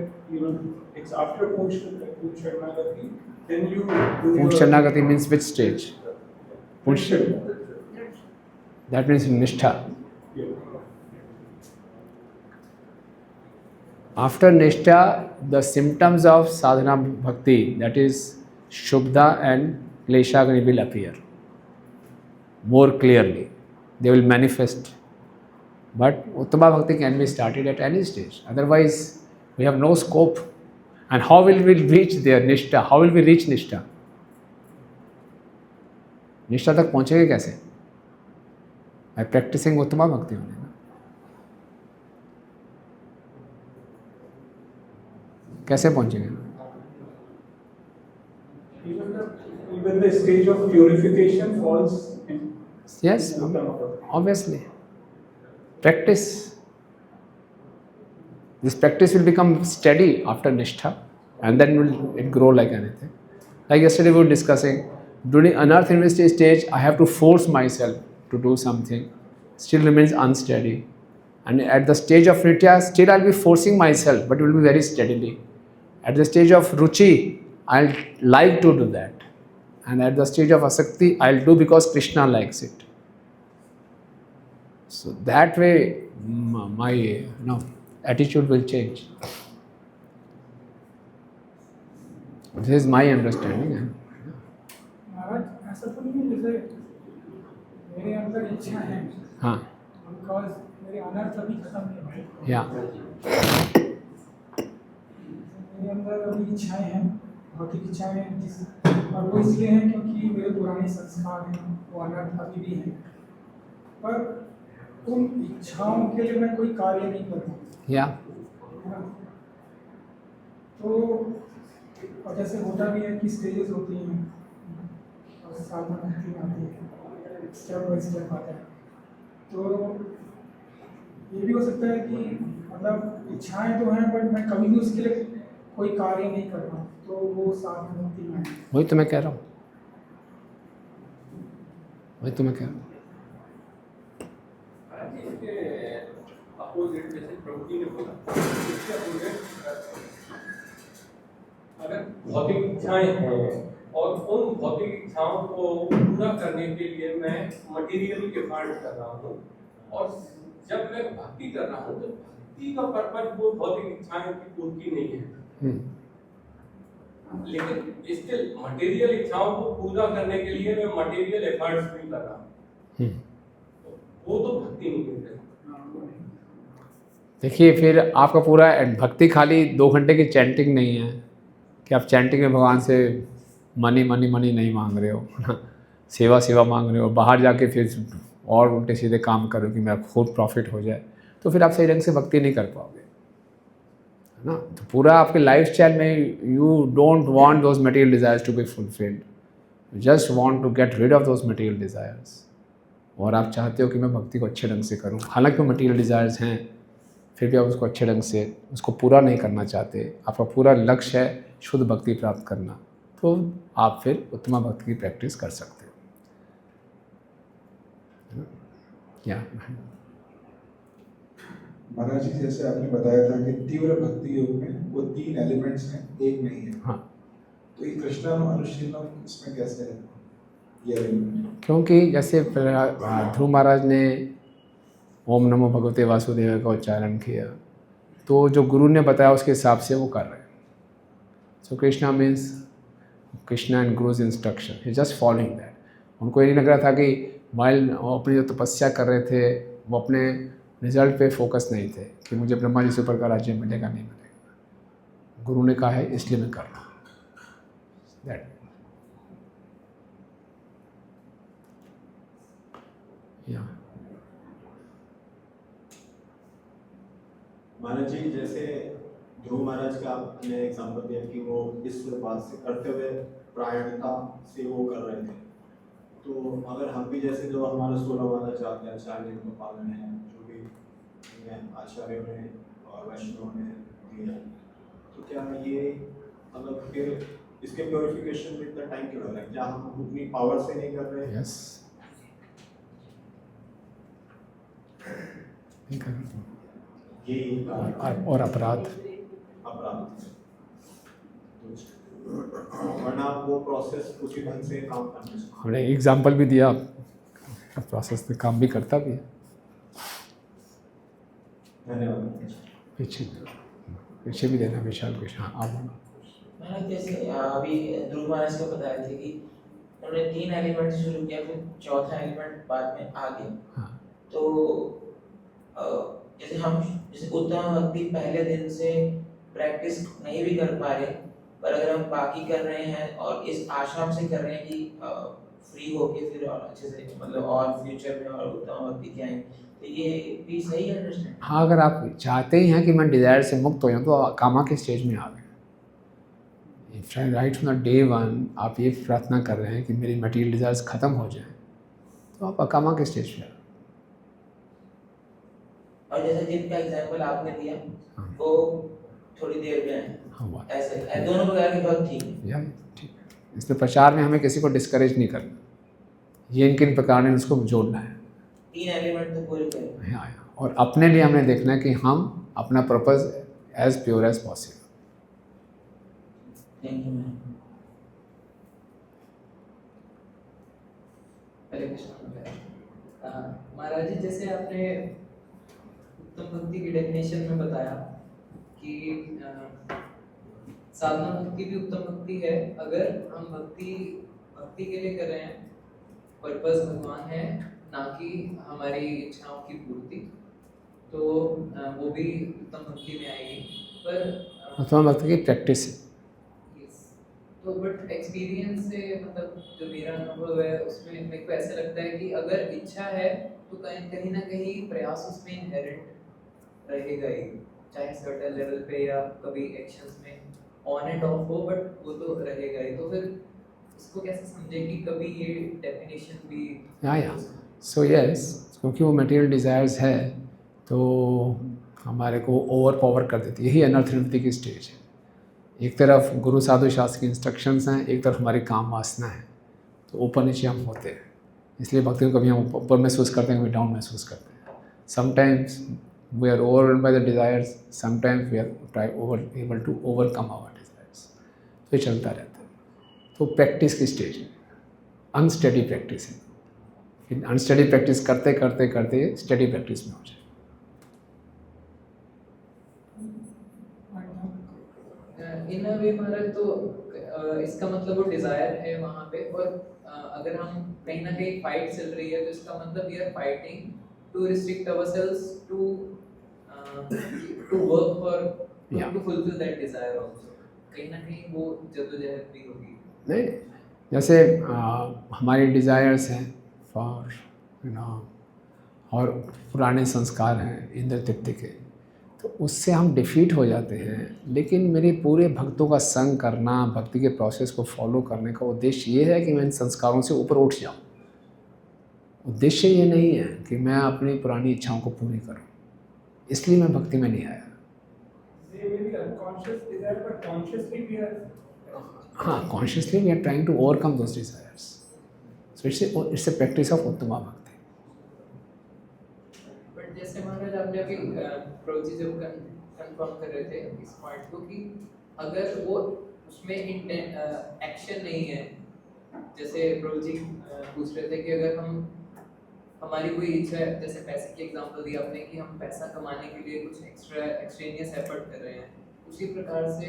it's after Om Sharanagati, then you do पूर्ण शरणागति means which stage? पूर्ण Sharanagati. that means निष्ठा. Yeah. After Nishtha, the symptoms of sadhana bhakti, that is Shubda and Kleshagni, will appear more clearly. They will manifest. But Uttama Bhakti can be started at any stage. Otherwise, we have no scope. And how will we reach there, Nishtha? How will we reach Nishtha? Nishtha तक पहुँचेंगे कैसे? By practicing Uttama Bhakti only. कैसे पहुंचेंगे? Even the stage of purification falls in. Yes, obviously. Practice. This practice will become steady after Nishtha, and then will it grow like anything. Like yesterday we were discussing, during anartha nivritti stage, I have to force myself to do something. Still remains unsteady. And at the stage of Nitya, still I'll be forcing myself, but it will be very steadily. At the stage of Ruchi, I'll like to do that. And at the stage of Asakti, I'll do because Krishna likes it. So that way, my attitude will change. This is my understanding. महाराज ऐसा तो नहीं है जैसे मेरे अंदर इच्छा है हाँ, बिकॉज मेरे अनर्थ अभी खत्म नहीं हुए या मेरे अंदर अभी इच्छाएं हैं भौतिक इच्छाएं हैं और वो इसलिए हैं क्योंकि मेरे पुराने संस्कार हैं वो अनर्थ अभी भी हैं पर उन इच्छाओं के लिए मैं कोई कार्य नहीं करता या तो और जैसे होता भी है कि स्टेजेस होती हैं और साधना भक्ति में आती है स्टेप बाय स्टेप आता है तो ये भी हो सकता है कि मतलब इच्छाएं तो हैं बट मैं कभी भी उसके लिए कोई कार्य नहीं कर रहा तो वो साधना भक्ति में है। वही तो मैं कह रहा हूँ, वही तो मैं कह रहा हूँ। अपोजिट जैसे प्रभु जी ने बोला इसके अपोजिट अगर भौतिक इच्छाएं हैं और उन भौतिक इच्छाओं को पूरा करने के लिए मैं मटेरियल एफर्ट कर रहा हूँ और जब मैं भक्ति कर रहा हूँ तो भक्ति का पर्पज वो भौतिक इच्छाएं की पूर्ति नहीं है, लेकिन स्टिल मटेरियल इच्छाओं को पूरा करने के लिए मैं मटेरियल एफर्ट्स भी कर रहा हूँ, वो तो भक्ति नहीं है। देखिए फिर आपका पूरा भक्ति खाली 2 घंटे की चैंटिंग नहीं है कि आप चैंटिंग में भगवान से मनी मनी मनी नहीं मांग रहे हो ना, सेवा सेवा मांग रहे हो, बाहर जाके फिर और उल्टे सीधे काम करो कि मेरा खुद प्रॉफिट हो जाए, तो फिर आप सही ढंग से भक्ति नहीं कर पाओगे, है ना। तो पूरा आपके लाइफ स्टाइल में you don't want those material desires to be fulfilled, you just want to get rid of those material desires. और आप चाहते हो कि मैं भक्ति को अच्छे ढंग से करूं, हालांकि वो मटेरियल डिज़ायर्स हैं, फिर भी आप उसको अच्छे ढंग से उसको पूरा नहीं करना चाहते, आपका पूरा लक्ष्य है शुद्ध भक्ति प्राप्त करना, तो आप फिर उत्तम भक्ति की प्रैक्टिस कर सकते हो। क्या महाराज जी, जैसे आपने बताया था कि तीव्र भक्ति योग में वो 3 एलिमेंट्स हैं, एक नहीं है। हाँ, तो ये कृष्णम अनुशीलम इसमें कैसे है ये एलिमेंट? क्योंकि जैसे ध्रुव महाराज ने ओम नमो भगवते वासुदेव का उच्चारण किया, तो जो गुरु ने बताया उसके हिसाब से वो कर रहे हैं। So Krishna means Krishna and guru's instruction, he just following that. उनको ये नहीं लग रहा था कि वाइल वो अपनी जो तपस्या कर रहे थे वो अपने रिजल्ट पे फोकस नहीं थे कि मुझे ब्रह्मा जी से ऊपर का राज्य मिलेगा नहीं मिलेगा। गुरु ने कहा है इसलिए मैं कर रहा हूँ, दैट। या महाराज जी, जैसे ध्रुव महाराज का आपने एग्जाम्पल दिया कि वो इस बात से करते हुए प्रायणता से वो कर रहे थे, तो अगर हम भी जैसे जो हमारा 16 वाला जाते आचार्य का पालन है, जो भी आचार्यों ने और वैष्णव ने दिया, तो क्या ये मतलब फिर इसके प्योरिफिकेशन में इतना टाइम क्यों लग रहा है? क्या हम अपनी पावर से नहीं कर रहे हैं? यस, नहीं कर रहे। ये और अपराध वरना वो प्रोसेस उसी ढंग से काम करना चाहिए। हमने एग्जाम्पल भी दिया, प्रोसेस में काम भी करता भी है। धन्यवाद। पीछे भी देना विशाल कृष्ण। हाँ, आप बोलो। मैंने जैसे अभी ध्रुव महाराज को बताया था कि उन्होंने 3 एलिमेंट से शुरू किया, फिर चौथा एलिमेंट बाद में आ गया। हाँ। तो जैसे हम जैसे उत्तम भक्ति पहले दिन से प्रैक्टिस नहीं भी कर पा रहे, पर अगर हम बाकी कर रहे हैं और इस आशा से कर रहे हैं कि फ्री होके फिर और अच्छे से मतलब और फ्यूचर में और उत्तम भक्ति के आएंगे, तो ये भी सही है अंडरस्टैंड? हाँ, अगर आप चाहते ही हैं कि मैं डिज़ायर से मुक्त हो जाऊँ तो कामा के स्टेज में आ गए। राइट फ्रॉम द डे 1 आप ये प्रार्थना कर रहे हैं कि मेरी मटीरियल डिज़ायर्स ख़त्म हो जाएं, तो आप अकामा के स्टेज पे आ। और जैसे जिनका एग्जांपल आपने दिया, हाँ। वो थोड़ी देर में आए, हाँ, ऐसे दोनों प्रकार की बात ठीक है। या ठीक है। इसलिए प्रचार में हमें किसी को डिस्करेज नहीं करना, ये इनके प्रकार ने उसको जोड़ना है। 3 एलिमेंट तो पूरे करें। हाँ, और अपने लिए हमने देखना है कि हम अपना purpose as pure as possible. Thank you. Hare Krishna. Maharaj ji, जैसे आपने उत्तम भक्ति की डेफिनेशन में बताया कि साधना भक्ति भी उत्तम भक्ति है अगर हम भक्ति के लिए कर रहे हैं, पर्पस भगवान है ना कि हमारी इच्छाओं की पूर्ति, तो वो भी उत्तम भक्ति में आएगी। पर उत्तम भक्ति की प्रैक्टिस है। तो बट एक्सपीरियंस से मतलब जो मेरा अनुभव है उसमें मेरे को ऐसा लगता है कि अगर इच्छा है तो कहीं ना कहीं प्रयास उसमें इनहेरेंट रहेगा ही, चाहे सर्टेन लेवल पे या कभी एक्शंस में ऑन एंड ऑफ हो, बट वो तो रहेगा ही। तो फिर इसको कैसे समझे कि कभी ये डेफिनेशन भी या सो यस, क्योंकि वो मटेरियल डिज़ायर्स है तो हमारे को ओवर पावर कर देती है। यही अनर्थ निवृत्ति की स्टेज है। एक तरफ गुरु साधु शास्त्र की इंस्ट्रक्शंस हैं, एक तरफ हमारी काम वासना है, तो ऊपर नीचे हम होते हैं। इसलिए भक्ति में कभी हम ऊपर महसूस करते हैं, कभी डाउन महसूस करते हैं। Sometimes we are overwhelmed by the desires, sometimes we are able to overcome our desires. तो ये चलता रहता है। तो प्रैक्टिस की स्टेज है, अनस्टडी प्रैक्टिस है। फिर अनस्टडी प्रैक्टिस करते करते करते स्टडी प्रैक्टिस में हो जाए। इन अ वे महाराज, तो इसका मतलब वो डिजायर है वहाँ पे, और अगर हम कहीं ना कहीं फाइट चल रही है तो इसका मतलब we are fighting to restrict ourselves to work for to fulfil that desire also. कहीं ना कहीं वो जद्दोजहद भी होगी। नहीं, जैसे हमारी डिज़ायर्स हैं फॉर और पुराने संस्कार हैं इंद्र तृप्ति के, तो उससे हम डिफीट हो जाते हैं। लेकिन मेरे पूरे भक्तों का संग करना, भक्ति के प्रोसेस को फॉलो करने का उद्देश्य ये है कि मैं इन संस्कारों से ऊपर उठ जाऊँ। उद्देश्य ये नहीं है कि मैं अपनी पुरानी इच्छाओं को पूरी करूँ। इसलिए मैं भक्ति में नहीं आया। They may be unconscious desire, but consciously we are. हाँ, consciously we are trying to overcome those desires, so it's a practice of uttama bhakti. But जैसे महाराज आपने अभी प्रोजी जब कंफर्म कर रहे थे इस पॉइंट को कि अगर वो उसमें एक्शन नहीं है, जैसे प्रोजी पूछ रहे थे कि अगर हमारी कोई इच्छा है, जैसे पैसे की एग्जांपल दी आपने कि हम पैसा कमाने के लिए कुछ एक्स्ट्रा एक्सट्रेनियस एफर्ट कर रहे हैं, उसी प्रकार से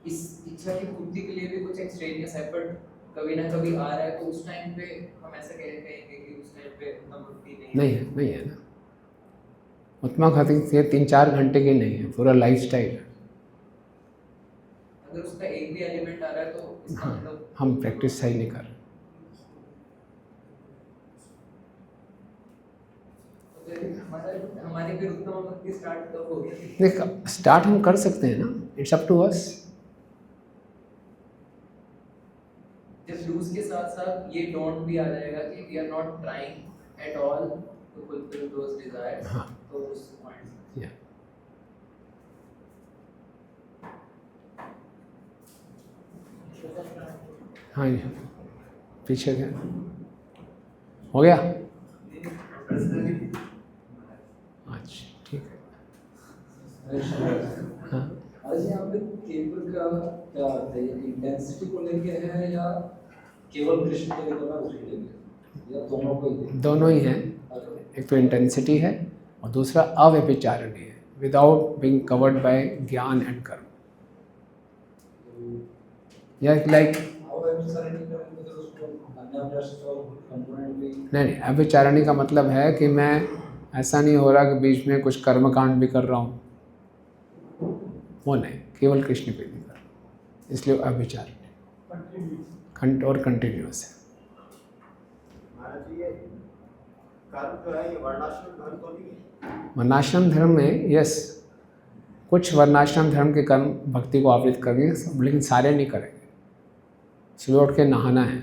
इस इच्छा की पूर्ति के लिए भी कुछ एक्सट्रेनियस एफर्ट कभी ना कभी आ रहा है, तो उस टाइम पे हम ऐसा कहेंगे कि उस टाइम पे हम भक्ति नहीं है ना। उत्तमा भक्ति से 3-4 घंटे की नहीं है, पूरा लाइफस्टाइल है। अगर उसका एक भी एलिमेंट आ रहा है तो इसका मतलब हम प्रैक्टिस सही नहीं कर रहे। हमारी फिर उत्तम भक्ति स्टार्ट कब होगी? देख, स्टार्ट हम कर सकते हैं ना, इट्स अप टू अस। जब यूज के साथ साथ ये डोंट भी आ जाएगा कि we are not trying at all to fulfil those desires, हाँ। तो उस पॉइंट या हाँ जी, पीछे से हो गया। अच्छा ठीक है। हाँ, आज यहाँ पे केवल का क्या अर्थ है? इंटेंसिटी को लेके है या केवल कृष्ण को लेकर है उसको लेके, या दोनों को ही? दोनों ही हैं। एक तो इंटेंसिटी है और दूसरा अव्यभिचारणी है, विदाउट बीइंग कवर्ड बाय ज्ञान एंड कर्म। या लाइक नहीं, अव्यभिचारणी का मतलब है कि मैं ऐसा नहीं हो रहा कि बीच में कुछ कर्मकांड भी कर रहा हूँ, वो नहीं, केवल कृष्ण पे भी कर रहा हूँ, इसलिए अव्यभिचारणी खंड और कंटिन्यूअस है। महाराज जी, ये कर्म जो है ये वर्णाश्रम धर्म तो नहीं है? वर्णाश्रम धर्म में यस, कुछ वर्णाश्रम धर्म के कर्म भक्ति को आवृत करेंगे, लेकिन सारे नहीं करेंगे। सुबह उठ के नहाना है,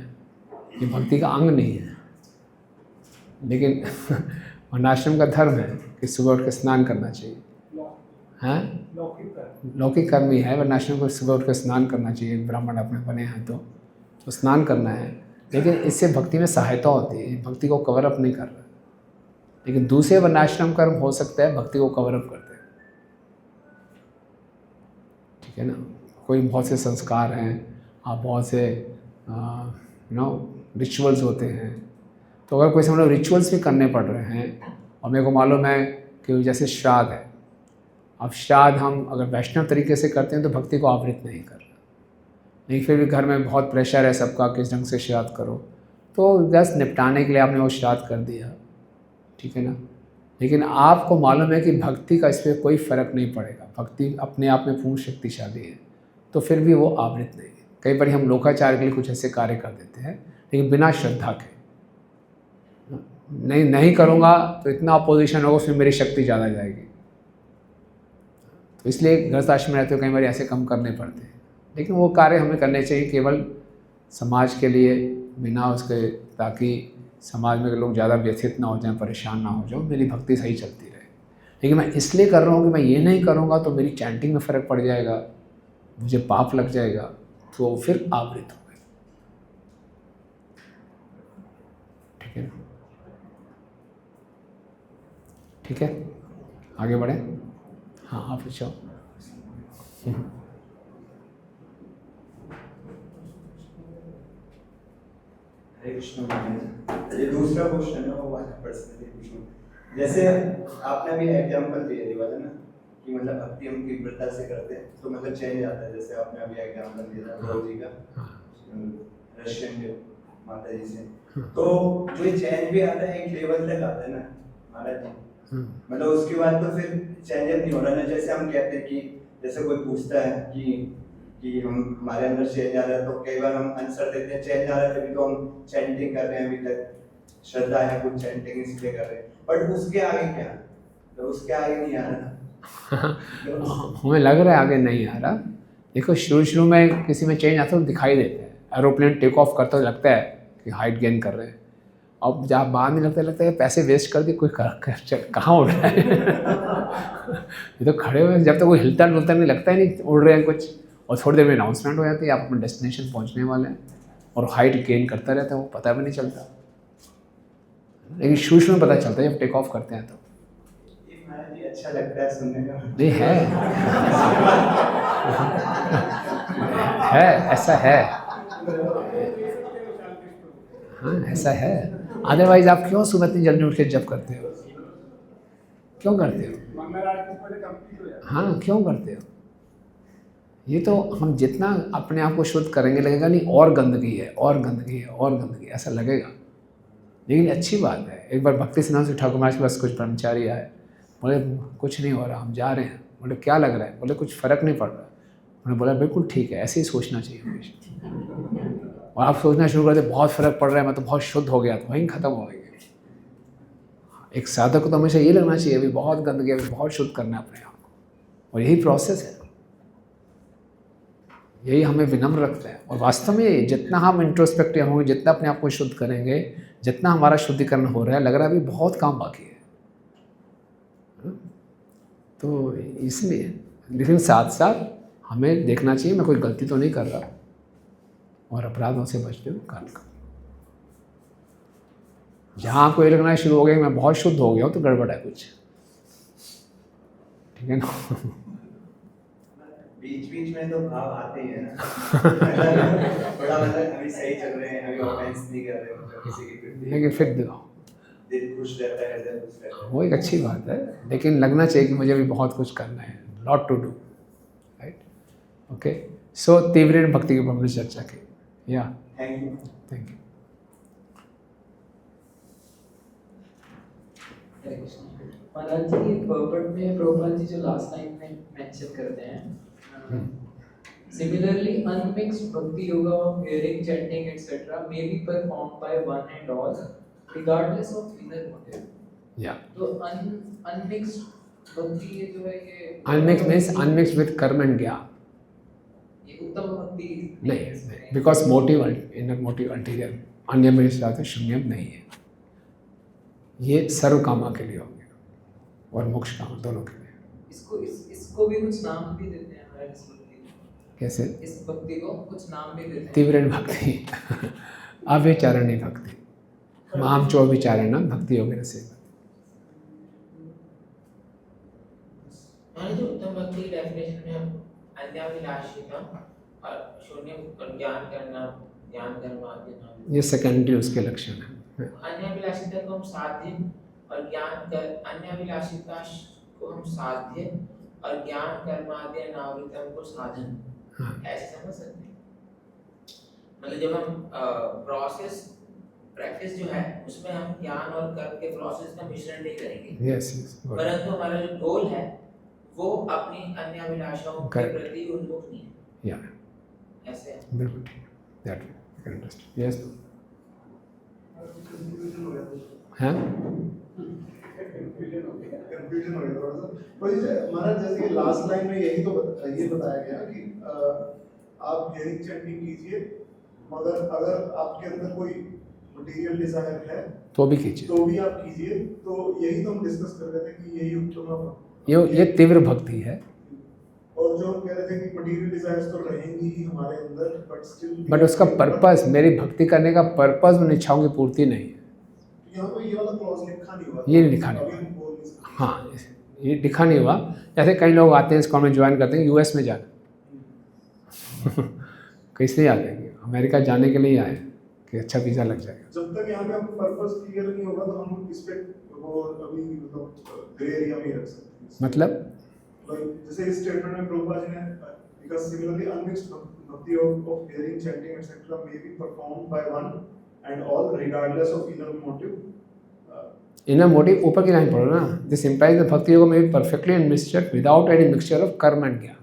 ये भक्ति का अंग नहीं है, लेकिन वर्णाश्रम का धर्म है कि सुबह उठ के स्नान करना चाहिए। हैं, लौकिक कर्म ही है, वर्णाश्रम को सुबह उठ के स्नान करना चाहिए। ब्राह्मण अपने बने हैं तो स्नान करना है, लेकिन इससे भक्ति में सहायता होती है, भक्ति को कवर अप नहीं कर रहा। लेकिन दूसरे वर्णाश्रम कर्म हो सकता है भक्ति को कवर अप करते हैं, ठीक है ना। कोई बहुत से संस्कार हैं, आप बहुत से रिचुअल्स होते हैं, तो अगर कोई से मतलब रिचुअल्स भी करने पड़ रहे हैं, और मेरे को मालूम है कि जैसे श्राद्ध है, अब श्राद्ध हम अगर वैष्णव तरीके से करते हैं तो भक्ति को आवृत नहीं कर रहा, लेकिन फिर भी घर में बहुत प्रेशर है सबका, किस ढंग से श्राद्ध करो, तो बस निपटाने के लिए आपने वो श्राद्ध कर दिया, ठीक है ना। लेकिन आपको मालूम है कि भक्ति का इस पर कोई फ़र्क नहीं पड़ेगा, भक्ति अपने आप में पूर्ण शक्तिशाली है, तो फिर भी वो आवृत नहीं है। कई बार हम लोकाचार के लिए कुछ ऐसे कार्य कर देते हैं, लेकिन बिना श्रद्धा के। नहीं करूँगा तो इतना अपोजिशन होगा, उसमें मेरी शक्ति ज़्यादा जाएगी, तो इसलिए गृहस्थाश्रम में रहते हुए कई बार ऐसे कम करने पड़ते हैं। लेकिन वो कार्य हमें करने चाहिए केवल समाज के लिए, बिना उसके, ताकि समाज में लोग ज़्यादा व्यथित ना हो जाएं, परेशान ना हो जाओ, मेरी भक्ति सही चलती रहे। लेकिन मैं इसलिए कर रहा हूँ कि मैं ये नहीं करूँगा तो मेरी चैंटिंग में फ़र्क पड़ जाएगा, मुझे पाप लग जाएगा, तो फिर आवृत हो गए, ठीक है ना। ठीक है, आगे बढ़े। हाँ, आप पूछो। हरे कृष्ण महाराज, ये दूसरा क्वेश्चन है वो वाला पर्सनली पूछूं। जैसे आपने अभी एग्जांपल दिया ये वाला ना, कि मतलब भक्ति हम तीव्रता से करते हैं तो मतलब चेंज आता है। जैसे आपने अभी एग्जांपल दिया था प्रभु जी का, रशियन के माता जी से, तो जो चेंज भी आता है एक लेवल तक आता है ना महाराज जी, मतलब उसके बाद तो फिर चेंज नहीं हो रहा ना। जैसे हम कहते हैं कि जैसे कोई पूछता है कि हम हमारे अंदर चेंज आ रहा है, तो कई बार हम आंसर देते हैं चेंज आ रहा है, तभी तो हम चैंटिंग कर रहे हैं, अभी तक श्रद्धा है, कुछ चैंटिंग इसलिए कर रहे हैं, बट उसके आगे क्या, तो उसके आगे नहीं आ रहा। हमें लग रहा है आगे नहीं आ रहा। देखो, शुरू में किसी में चेंज आता है तो दिखाई देता है, एरोप्लेन टेक ऑफ करता तो लगता है कि हाइट गेन कर रहे हैं, अब जब बाहर नहीं लगता है पैसे वेस्ट कर दिए, कोई कहाँ उड़ रहा है ये तो खड़े हुए जब तक कोई हिलता डुलता नहीं, लगता ही नहीं उड़ रहे हैं कुछ, और थोड़ी देर में अनाउंसमेंट हो जाती है आप अपने डेस्टिनेशन पहुंचने वाले हैं, और हाइट गेन करता रहता है, वो पता भी नहीं चलता, लेकिन शूज में पता चलता है जब टेक ऑफ करते हैं तो। ये महाराज जी अच्छा लगता है सुनने में। नहीं है ऐसा है, हाँ ऐसा है। अदरवाइज आप क्यों सुबह इतनी जल्दी उठ के जब करते हो, क्यों करते हो? हाँ क्यों करते हो? ये तो हम जितना अपने आप को शुद्ध करेंगे लगेगा नहीं और गंदगी है और गंदगी है और गंदगी, ऐसा लगेगा, लेकिन अच्छी बात है। एक बार भक्ति सिन्हा से ठाकुर महाराज के पास कुछ ब्रह्मचारी आए, बोले कुछ नहीं हो रहा, हम जा रहे हैं। बोले क्या लग रहा है? बोले कुछ फ़र्क नहीं पड़ रहा। उन्होंने बोला बिल्कुल ठीक है, ऐसे ही सोचना चाहिए हमेशा। और आप सोचना शुरू कर दे बहुत फ़र्क पड़ रहा है, मैं तो बहुत शुद्ध हो गया, तो वहीं ख़त्म हो गई। एक साधक को तो हमेशा ये लगना चाहिए अभी बहुत गंदगी है, अभी बहुत शुद्ध करना है अपने आप को, और यही प्रोसेस है, यही हमें विनम्र रखता है। और वास्तव में जितना हम इंट्रोस्पेक्टिव होंगे, जितना अपने आप को शुद्ध करेंगे, जितना हमारा शुद्धिकरण हो रहा है, लग रहा है अभी बहुत काम बाकी है। तो इसलिए, लेकिन साथ साथ हमें देखना चाहिए मैं कोई गलती तो नहीं कर रहा, और अपराधों से बचते हुए काम कर। जहाँ आपको ये लगना शुरू हो गया मैं बहुत शुद्ध हो गया हूँ, तो गड़बड़ है कुछ, ठीक है ना? बीच बीच में तो भाव आते ही है ना बड़ा मतलब अभी सही चल रहे हैं, अभी ऑफेंस नहीं कर रहे हैं किसी की, लेकिन फिर दिल खुश रहता है, दिल खुश रहता है, वो एक अच्छी बात है, लेकिन लगना चाहिए कि मुझे भी बहुत कुछ करना है, lot to do, right? Okay, so तीव्र भक्ति के ऊपर हमने चर्चा की। Yeah thank you. Thank you. Hare Krishna. Maharaj ji purport में प्रभुपाद जी जो लास्ट टाइम में मेंशन करते हैं, similarly unmixed bhakti yoga of hearing, chanting etc. may be performed by one and all regardless of inner motive. Yeah. तो unmixed भक्ति ये जो है ये Unmixed means unmixed with कर्म and ज्ञान। ये उत्तम भक्ति नहीं, because motive inner motive ulterior अन्य में साथ शून्यम नहीं है। ये सर्व कामा के लिए हो गया और मोक्ष काम दोनों के लिए। इसको भी कुछ नाम भी देते हैं हमारे इस भक्ति को। कैसे? इस भक्ति को कुछ नाम भी देते हैं। तीव्र भक्ति, अव्यचारणी भक्ति, माम चो विचारण भक्ति योगिन सेवा। जो उत्तम भक्ति की डेफिनेशन में हम अन्याभिलाषिता और शून्य और ज्ञान करना, ज्ञान कर्म आदि नाम, ये सेकेंडरी उसके लक्षण है। अन्याभिलाषिता को हम साध्य और ज्ञान कर, अन्याभिलाषिता को हम साध्य और ज्ञान कर्म आदि अनावृतम को साधन, ऐसे समझ सकते हैं। मतलब जब हम प्रोसेस प्रैक्टिस जो है उसमें हम ज्ञान और कर्म के प्रोसेस का मिश्रण नहीं करेंगे। यस, परंतु हमारा जो गोल है वो अपनी अन्य अभिलाषाओं के प्रति उन्मुख नहीं है। या ऐसे है। बिल्कुल ठीक, that way you can understand. Yes, हाँ कंफ्यूजन हो गया थोड़ा सा। पर महाराज जैसे कि लास्ट लाइन में यही तो ये बताया गया कि आप हेयरिंग चैंटिंग कीजिए, मगर अगर आपके अंदर कोई मटेरियल डिजायर है तो भी कीजिए, तो भी आप कीजिए। तो यही तो हम डिस्कस कर रहे थे कि यही उत्तम ये तीव्र भक्ति है। और जो हम कह रहे थे कि मटेरियल डिजायर्स तो रहेंगी ही हमारे अंदर, बट उसका पर्पस, मेरी भक्ति करने का पर्पस उन इच्छाओं की पूर्ति नहीं है। यहाँ पे ये वाला क्लॉज लिखा नहीं हुआ, ये नहीं लिखा नहीं हुआ। हाँ, ये लिखा नहीं हुआ। जैसे कई लोग आते हैं इस कॉलेज ज्वाइन करते हैं यूएस में जाना कैसे ही आते हैं, अमेरिका जाने के लिए आए कि अच्छा वीज़ा लग जाएगा। जब तक यहाँ पे हम पर्पस क्लियर नहीं होगा तो हम इस पे वो अभी मतलब ग्रे एरिया में ही रख सकते हैं। मतलब जैसे इस स्टेटमेंट में प्रभुपाद जी ने because similarly unmixed bhakti of hearing, chanting etc. may be performed by one and all regardless of inner motive. Inner motive ऊपर की लाइन पढ़ो ना, दिस इम्प्लाइज द भक्ति योग में be perfectly and mixture without any mixture of कर्म एंड ज्ञान।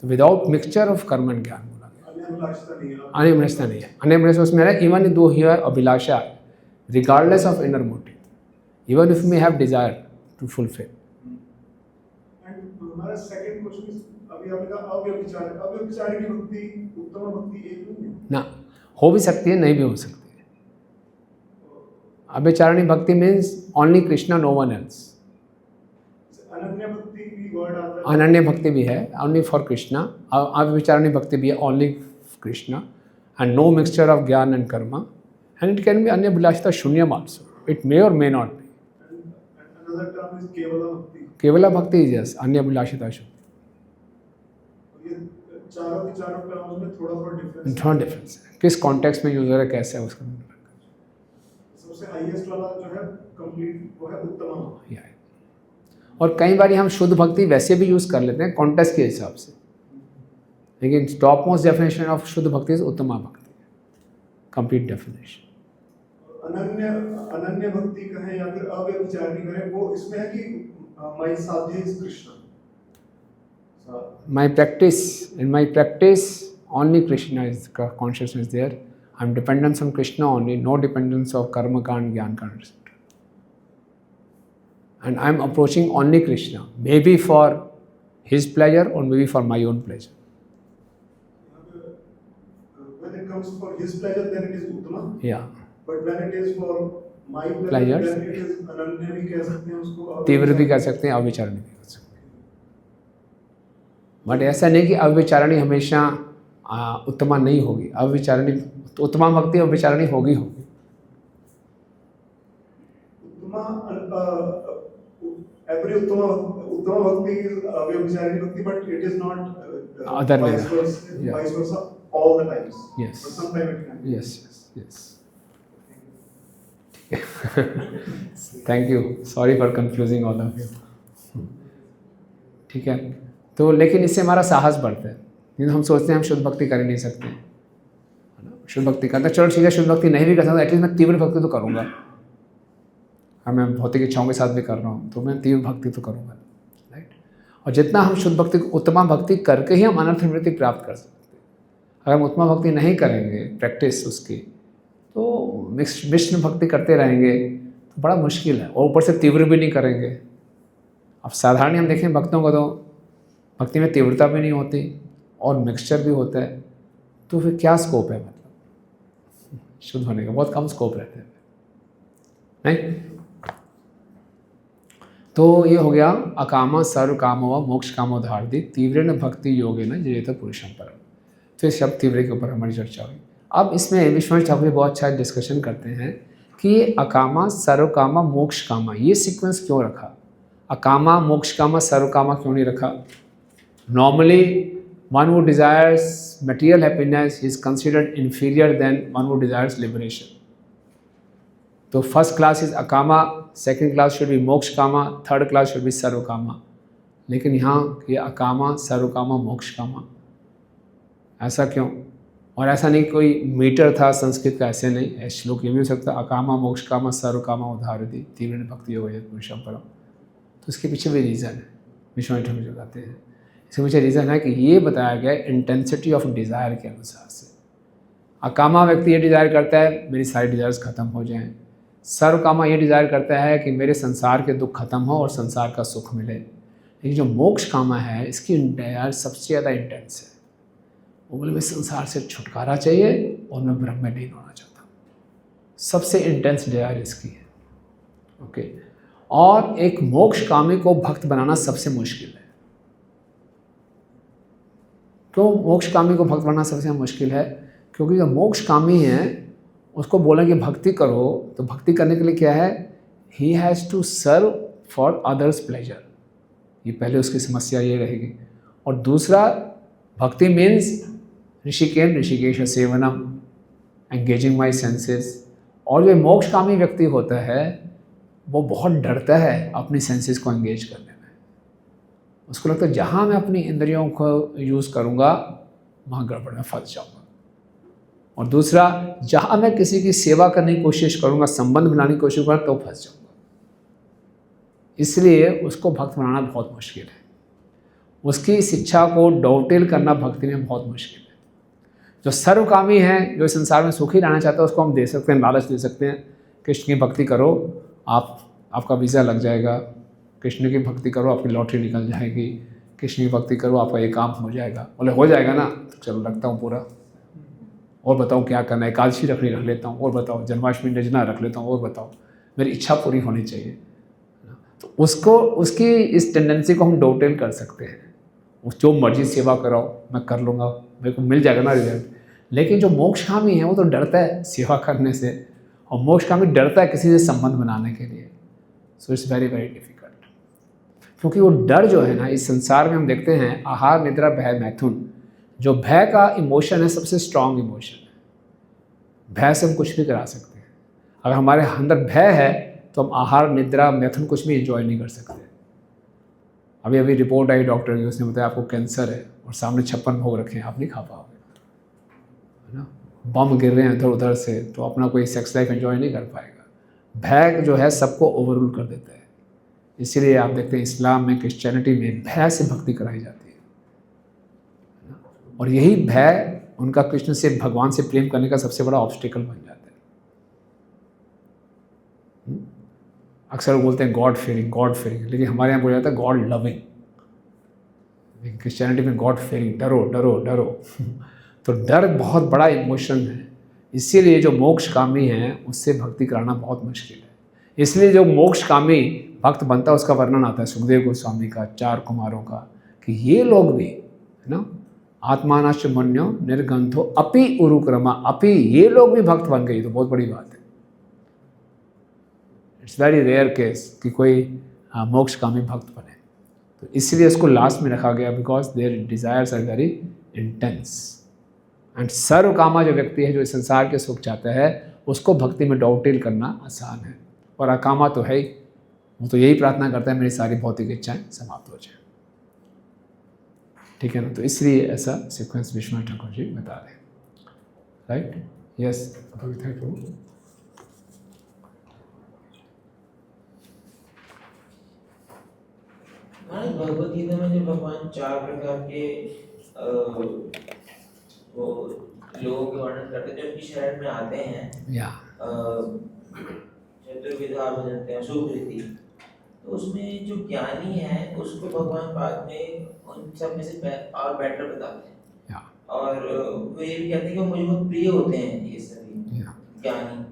तो विदाउट मिक्सचर ऑफ कर्म एंड ज्ञान बोला गया। अनियमनस्ता नहीं है। अनियमनस्ता उसमें है even though here abhilasha regardless of inner motive, even if may have desire to fulfil. हमारा सेकंड क्वेश्चन इज अभी आपने कहा अव्यभिचारिणी भक्ति उत्तम भक्ति एक नहीं है ना, हो भी सकती है, नहीं भी हो सकती है। Avyabhicharini bhakti means only Krishna, no one else. अनन्य भक्ति भी वर्ड आता है। अनन्य भक्ति भी है, ओनली फॉर कृष्णा। अव्यचारिणी भक्ति भी है, only Krishna, and no mixture of jnana and karma, and it can be अन्य विलासिता शून्यम आल्सो, इट मे और may not be. Another term is kevala bhakti. Kevala भक्ति इज यस, अन्य विलासिता शून्य। ये चारों के चारों टर्म्स में थोड़ा डिफरेंस। थोड़ा डिफरेंस है, किस कॉन्टेक्स्ट में यूज हो रहा है, कैसे है उसका। सबसे हाईएस्ट वाला जो है कंप्लीट वो है उत्तम। और कई बार हम शुद्ध भक्ति वैसे भी यूज़ कर लेते हैं कॉन्टेक्स्ट के हिसाब से, लेकिन टॉप मोस्ट डेफिनेशन ऑफ शुद्ध भक्ति इज उत्तमा भक्ति, कंप्लीट डेफिनेशन। अनन्य भक्ति कहें या फिर अव्यभिचारिणी कहें, वो इसमें है कि माय साध्य is Krishna. My practice, in my practice, only Krishna is consciousness there. I'm dependent on Krishna only, no dependence of karma kand, jnana kand, etc. And I'm approaching only Krishna, maybe for his pleasure or maybe for my own pleasure. When it comes for his pleasure, then it is uttama. Yeah. But when it is for my pleasure, Pleasures. then it is ananya भी कह सकते हैं उसको। तीव्र भी कह सकते हैं, अविचारणी भी कह सकते हैं। बट ऐसा नहीं कि अविचारणी हमेशा उत्तमा नहीं होगी। अविचारणी तो उत्तमा भक्ति अविचारणी होगी। उत्तमा every उत्तमा भक्ति is अव्यभिचारिणी भक्ति, but it is not Otherwise, vice versa all the times. Yes. But sometimes it can. Yes. Thank you. Sorry for confusing all of you. ठीक है, तो लेकिन इससे हमारा साहस बढ़ता है, क्योंकि हम सोचते हैं हम शुद्ध भक्ति कर ही नहीं सकते, है ना। शुद्ध भक्ति करते हैं, चलो ठीक है, शुद्ध भक्ति नहीं भी कर सकता, एटलीस्ट मैं तीव्र भक्ति तो करूँगा। हाँ, मैं भौतिक इच्छाओं के साथ भी कर रहा हूँ, तो मैं तीव्र भक्ति तो करूँगा, राइट। और जितना हम शुद्ध भक्ति, उत्तमा भक्ति करके ही हम अनर्थ निवृत्ति प्राप्त कर सकते हैं। अगर हम उत्तमा भक्ति नहीं करेंगे, प्रैक्टिस उसकी, तो विष्णु भक्ति करते रहेंगे तो बड़ा मुश्किल है, और ऊपर से तीव्र भी नहीं करेंगे। अब साधारण हम देखें भक्तों को, तो भक्ति में तीव्रता भी नहीं होती और मिक्सचर भी होता है, तो फिर क्या स्कोप है, मतलब शुद्ध होने का बहुत कम स्कोप रहते हैं, नहीं। तो ये हो गया अकामा सर्व कामो मोक्ष कामो धारदी तीव्रेण भक्ति योगेन जयेत पुरुषं परम। तो इस शब्द तीव्र के ऊपर हमारी चर्चा हुई। अब इसमें विश्वनाथ ठाकुर बहुत अच्छा डिस्कशन करते हैं कि ये अकामा सर्वकामा मोक्ष कामा, ये सीक्वेंस क्यों रखा, अकामा मोक्ष कामा सर्वकामा क्यों नहीं रखा। Normally one who desires material happiness is considered inferior then one who desires liberation. तो first class is akama, second class should be moksha kama, third class should be sarvakama. लेकिन यहाँ ये अकामा सर्वकामा मोक्ष कामा, ऐसा क्यों। और ऐसा नहीं कोई मीटर था संस्कृत का, ऐसे नहीं, श्लोक ये भी हो सकता अकामा मोक्ष कामा सर्वकामा उदाहरती तीव्र भक्ति योग पुरुषं परम। तो इसके पीछे भी रीज़न है, विश्वनाथ ठाकुर जो कहते हैं, इसके पीछे रीज़न है कि ये बताया गया इंटेंसिटी ऑफ डिज़ायर के अनुसार से। अकामा व्यक्ति ये डिज़ायर करता है मेरी सारी डिज़ायर्स ख़त्म हो जाएं, सर्वकामा ये डिज़ायर करता है कि मेरे संसार के दुख खत्म हो और संसार का सुख मिले। लेकिन जो मोक्ष कामा है इसकी डिज़ायर सबसे ज़्यादा इंटेंस है। वो बोले मैं संसार से छुटकारा चाहिए और मैं ब्रह्म में लीन होना चाहता हूँ, सबसे इंटेंस डिज़ायर इसकी है। ओके, और एक मोक्ष कामी को भक्त बनाना सबसे मुश्किल है। क्यों मोक्ष कामी को भक्त बनाना सबसे मुश्किल है? क्योंकि जो मोक्ष कामी है उसको बोलेंगे भक्ति करो, तो भक्ति करने के लिए क्या है, he has to serve for others pleasure, ये पहले उसकी समस्या ये रहेगी। और दूसरा, bhakti means Hrishikesh sevanam, engaging my senses. और जो मोक्ष कामी व्यक्ति होता है वो बहुत डरता है अपनी सेंसेस को एंगेज करने में। उसको लगता है जहाँ मैं अपनी इंद्रियों को यूज़ करूँगा वहाँ गड़बड़ में फंस जाऊँगा। और दूसरा, जहाँ मैं किसी की सेवा करने की कोशिश करूँगा, संबंध बनाने की कोशिश करूँगा, तो फंस जाऊँगा। इसलिए उसको भक्त बनाना बहुत मुश्किल है। उसकी शिक्षा को डॉटेल करना भक्ति में बहुत मुश्किल है। जो सर्वकामी है, जो संसार में सुखी रहना चाहता है, उसको हम दे सकते हैं, लालच दे सकते हैं, कृष्ण की भक्ति करो आपका वीज़ा लग जाएगा, कृष्ण की भक्ति करो आपकी लॉटरी निकल जाएगी, कृष्ण की भक्ति करो आपका ये काम हो जाएगा। बोले हो जाएगा ना, तो चलो रखता हूँ पूरा, और बताओ क्या करना है, एकादशी रख लेता हूँ, और बताओ जन्माष्टमी निर्जना रख लेता हूँ, और बताओ, मेरी इच्छा पूरी होनी चाहिए। तो उसको, उसकी इस टेंडेंसी को हम डोटेल कर सकते हैं। जो मर्जी सेवा कराओ मैं कर लूँगा, मेरे को मिल जाएगा ना रिजल्ट। लेकिन जो मोक्षकामी है वो तो डरता है सेवा करने से, और मोक्षकामी डरता है किसी से संबंध बनाने के लिए। So it's very very difficult, क्योंकि वो डर जो है ना, इस संसार में हम देखते हैं आहार निद्रा भय मैथुन, जो भय का इमोशन है सबसे स्ट्रांग इमोशन है। भय से हम कुछ भी करा सकते हैं। अगर हमारे अंदर भय है तो हम आहार निद्रा मैथुन कुछ भी एंजॉय नहीं कर सकते। अभी अभी रिपोर्ट आई डॉक्टर की, उसने बताया आपको कैंसर है और सामने 56 भोग रखे हैं, आप नहीं खा पाओगे, है ना। बम गिर रहे हैं इधर उधर से, तो अपना कोई सेक्स लाइफ एंजॉय नहीं कर पाएगा। भय जो है सबको ओवररूल कर देता है। इसीलिए आप देखते हैं इस्लाम में, क्रिश्चियनिटी में भय से भक्ति कराई जाती है, और यही भय उनका कृष्ण से, भगवान से प्रेम करने का सबसे बड़ा ऑब्स्टिकल बन जाता है। अक्सर वो बोलते हैं गॉड फेयरिंग, गॉड फेयरिंग, लेकिन हमारे यहाँ बोला जाता है गॉड लविंग। लेकिन क्रिश्चियनिटी में गॉड फेयरिंग, डरो डरो डरो। तो डर बहुत बड़ा इमोशन है। इसीलिए जो मोक्षकामी है उससे भक्ति कराना बहुत मुश्किल है। इसलिए जो मोक्षकामी भक्त बनता है उसका वर्णन आता है सुखदेव गोस्वामी का, 4 कुमारों का, कि ये लोग भी, है ना, आत्मानाश्च मन्यो निर्गंथो अपि उरुक्रमा, अपि ये लोग भी भक्त बन गई, तो बहुत बड़ी बात है। इट्स वेरी रेयर केस कि कोई मोक्षकामी भक्त बने। तो इसलिए उसको लास्ट में रखा गया, because their desires are very intense. And sarvakama जो व्यक्ति है, जो इस संसार के सुख चाहता है, उसको भक्ति में डॉटेल करना आसान है। और अकामा तो है ही, वो तो यही प्रार्थना करता है मेरी सारी भौतिक इच्छाएं समाप्त हो जाए। ठीक है ना। तो इसलिए ऐसा सीक्वेंस विश्वनाथ ठाकुर जी बता रहे हैं। Right, yes, thank you. Bhagavad Gita में जो भगवान 4 प्रकार के वो लोगों के वर्णन करते हैं जो उनकी शरण में आते हैं, या चतुर्विधा भजन्ते हैं सुकृति, तो उसमें जो ज्ञानी है उसको भगवान बाद में उन सब में से और बेटर बताते हैं। और वो ये भी कहते हैं कि मुझे बहुत प्रिय होते हैं ये सभी ज्ञानी।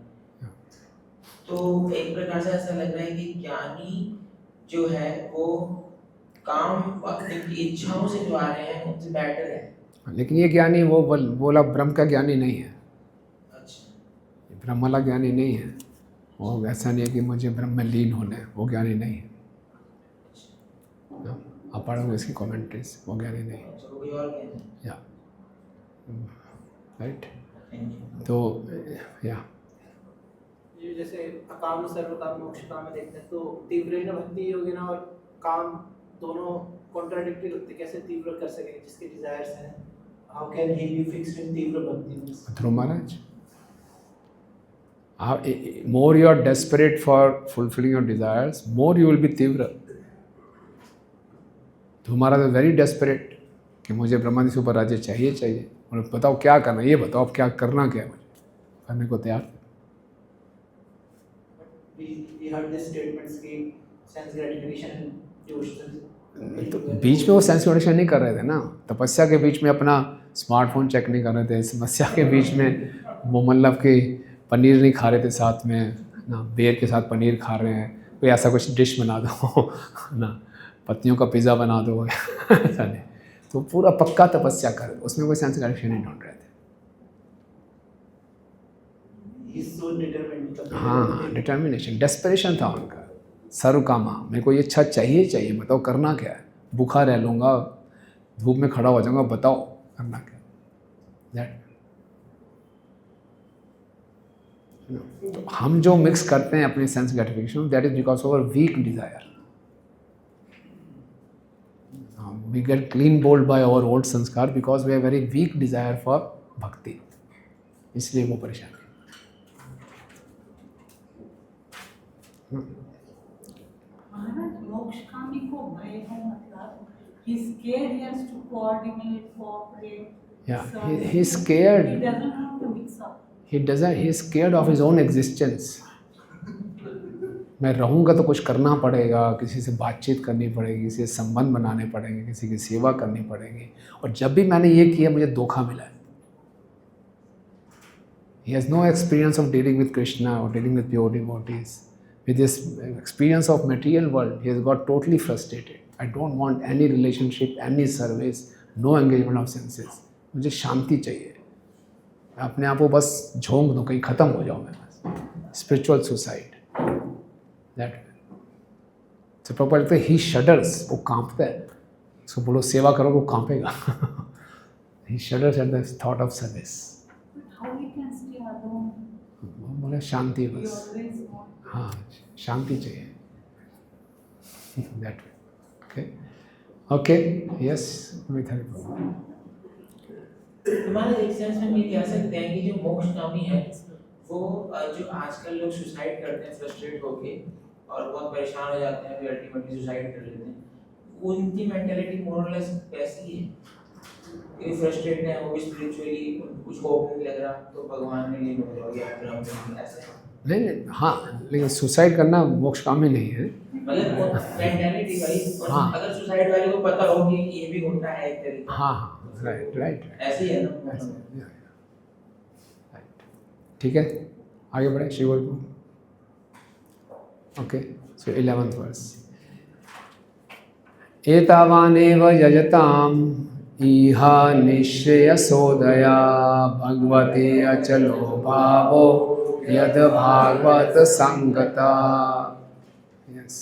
तो एक प्रकार से ऐसा लग रहा है कि ज्ञानी जो है वो काम की इच्छाओं से जो आ रहे हैं उनसे बेटर है। लेकिन ये ज्ञानी वो बोला ब्रह्म का ज्ञानी नहीं है। अच्छा, ब्रह्म वाला ज्ञानी नहीं है वो। ऐसा नहीं है कि मुझे ब्रह्म में लीन होना है, वो ज्ञानी नहीं है। आप पढ़ोगे इसकी कमेंट्रीज, वो ज्ञानी नहीं है। या राइट। तो या ये जैसे अकाम सर्वकाम मोक्षकाम में देखते हैं, तो तीव्र भक्ति योगिना और काम दोनों कॉन्ट्राडिक्टरी लगते, कैसे तीव्र कर सके जिसके डिजायर्स हैं? How can he be fixed in तीव्र भक्ति? ध्रुव महाराज, more you are desperate for fulfilling your desires, more you will be तीव्र। ध्रुव महाराज is very desperate कि मुझे ब्रह्मा जी से ऊपर राज्य चाहिए चाहिए, और बताओ क्या करना, ये बताओ अब क्या करना, क्या है मुझे करने को तैयार। We heard this statements की sense gratification तो बीच में वो सेंस ग्रेटिफिकेशन नहीं कर रहे थे ना, तपस्या के बीच में अपना स्मार्टफोन चेक नहीं कर रहे थे, समस्या के बीच में वो मतलब कि पनीर नहीं खा रहे थे साथ में ना, बेर के साथ पनीर खा रहे हैं, कोई ऐसा कुछ डिश बना दो ना, पत्तियों का पिज़्ज़ा बना दो ऐसा नहीं। तो पूरा पक्का तपस्या कर, उसमें कोई सेंस ग्रेटिफिकेशन नहीं ढूंढ रहे थे। हाँ, डिटर्मिनेशन, डेस्परेशन था उनका, सर्वकामा, मेरे को ये इच्छा चाहिए चाहिए, बताओ करना क्या है, भूखा रह लूँगा, धूप में खड़ा हो जाऊँगा, बताओ करना क्या। दैट हम जो मिक्स करते हैं अपने sense gratification, that is because of our weak desire. We get clean bowled by our old samskara because we have very weak desire for bhakti, इसलिए वो परेशान है। महाराज, मोक्षकामी को भय है, मतलब he is scared, he has to coordinate, cooperate. Yeah, he is scared. He doesn't have to mix up. He is scared of his own existence. मैं रहूँगा तो कुछ करना पड़ेगा, किसी से बातचीत करनी पड़ेगी, किसी से संबंध बनाने पड़ेंगे, किसी की सेवा करनी पड़ेगी, और जब भी मैंने ये किया मुझे धोखा मिला है। He has no experience of dealing with Krishna or dealing with pure devotees. With his experience of material world, he has got totally frustrated. I don't want any relationship, any service, no engagement of senses. मुझे शांति चाहिए. अपने आप को बस झोंक दूँ, कहीं ख़त्म हो जाऊँ मैं बस. Spiritual suicide. That way. So Prabhupada कहते हैं, he shudders, वो कांपता है. उसको बोलो सेवा करो, वो कांपेगा. He shudders at the thought of service. How we can stay alone? बोले शांति We बस. always want. हाँ, शांति चाहिए. That way. Okay. Okay. Yes. हमारे एक सेंस में ये कह सकते हैं कि जो मोक्षकामी है वो जो आजकल लोग सुसाइड करते हैं फ्रस्ट्रेट होके और बहुत परेशान हो जाते हैं, फिर अल्टीमेटली सुसाइड कर लेते हैं, उनकी मेंटालिटी मोर और लेस वैसी ही है. ये फ्रस्ट्रेट है, वो भी स्पिरिचुअली कुछ होप नहीं लग रहा तो भगवान ने लीन हो जाओगे आप ब्रह्म ऐसे. नहीं, हाँ, लेकिन सुसाइड करना मोक्ष काम ही नहीं है. मतलब मेंटालिटी भाई. हाँ. अगर सुसाइड वाले को पता हो कि ये भी होता है एक तरीके. हाँ, राइट. ऐसे ही है ना. ठीक है, आगे बढ़े. शिवर को. ओके, सो 11th वर्स. एतावानेव यजताम इहा निश्रेयसोदया भगवते अचलो भावो यद भागवत संगता. Yes.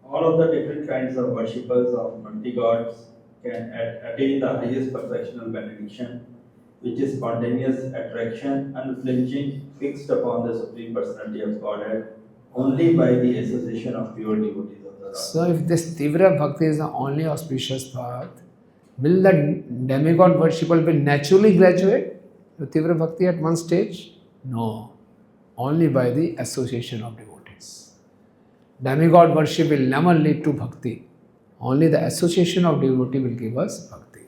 All of the different kinds of worshippers of multi-gods can attain the highest perfection of benediction, which is spontaneous attraction, unflinching, fixed upon the Supreme Personality of Godhead, only by the association of pure devotees of the Lord. So if this Tivra Bhakti is the only auspicious path, will the demigod worshipper will naturally graduate to Tivra Bhakti at one stage? No. Only by the association of devotees. Demigod worship will never lead to bhakti. Only the association of devotee will give us bhakti.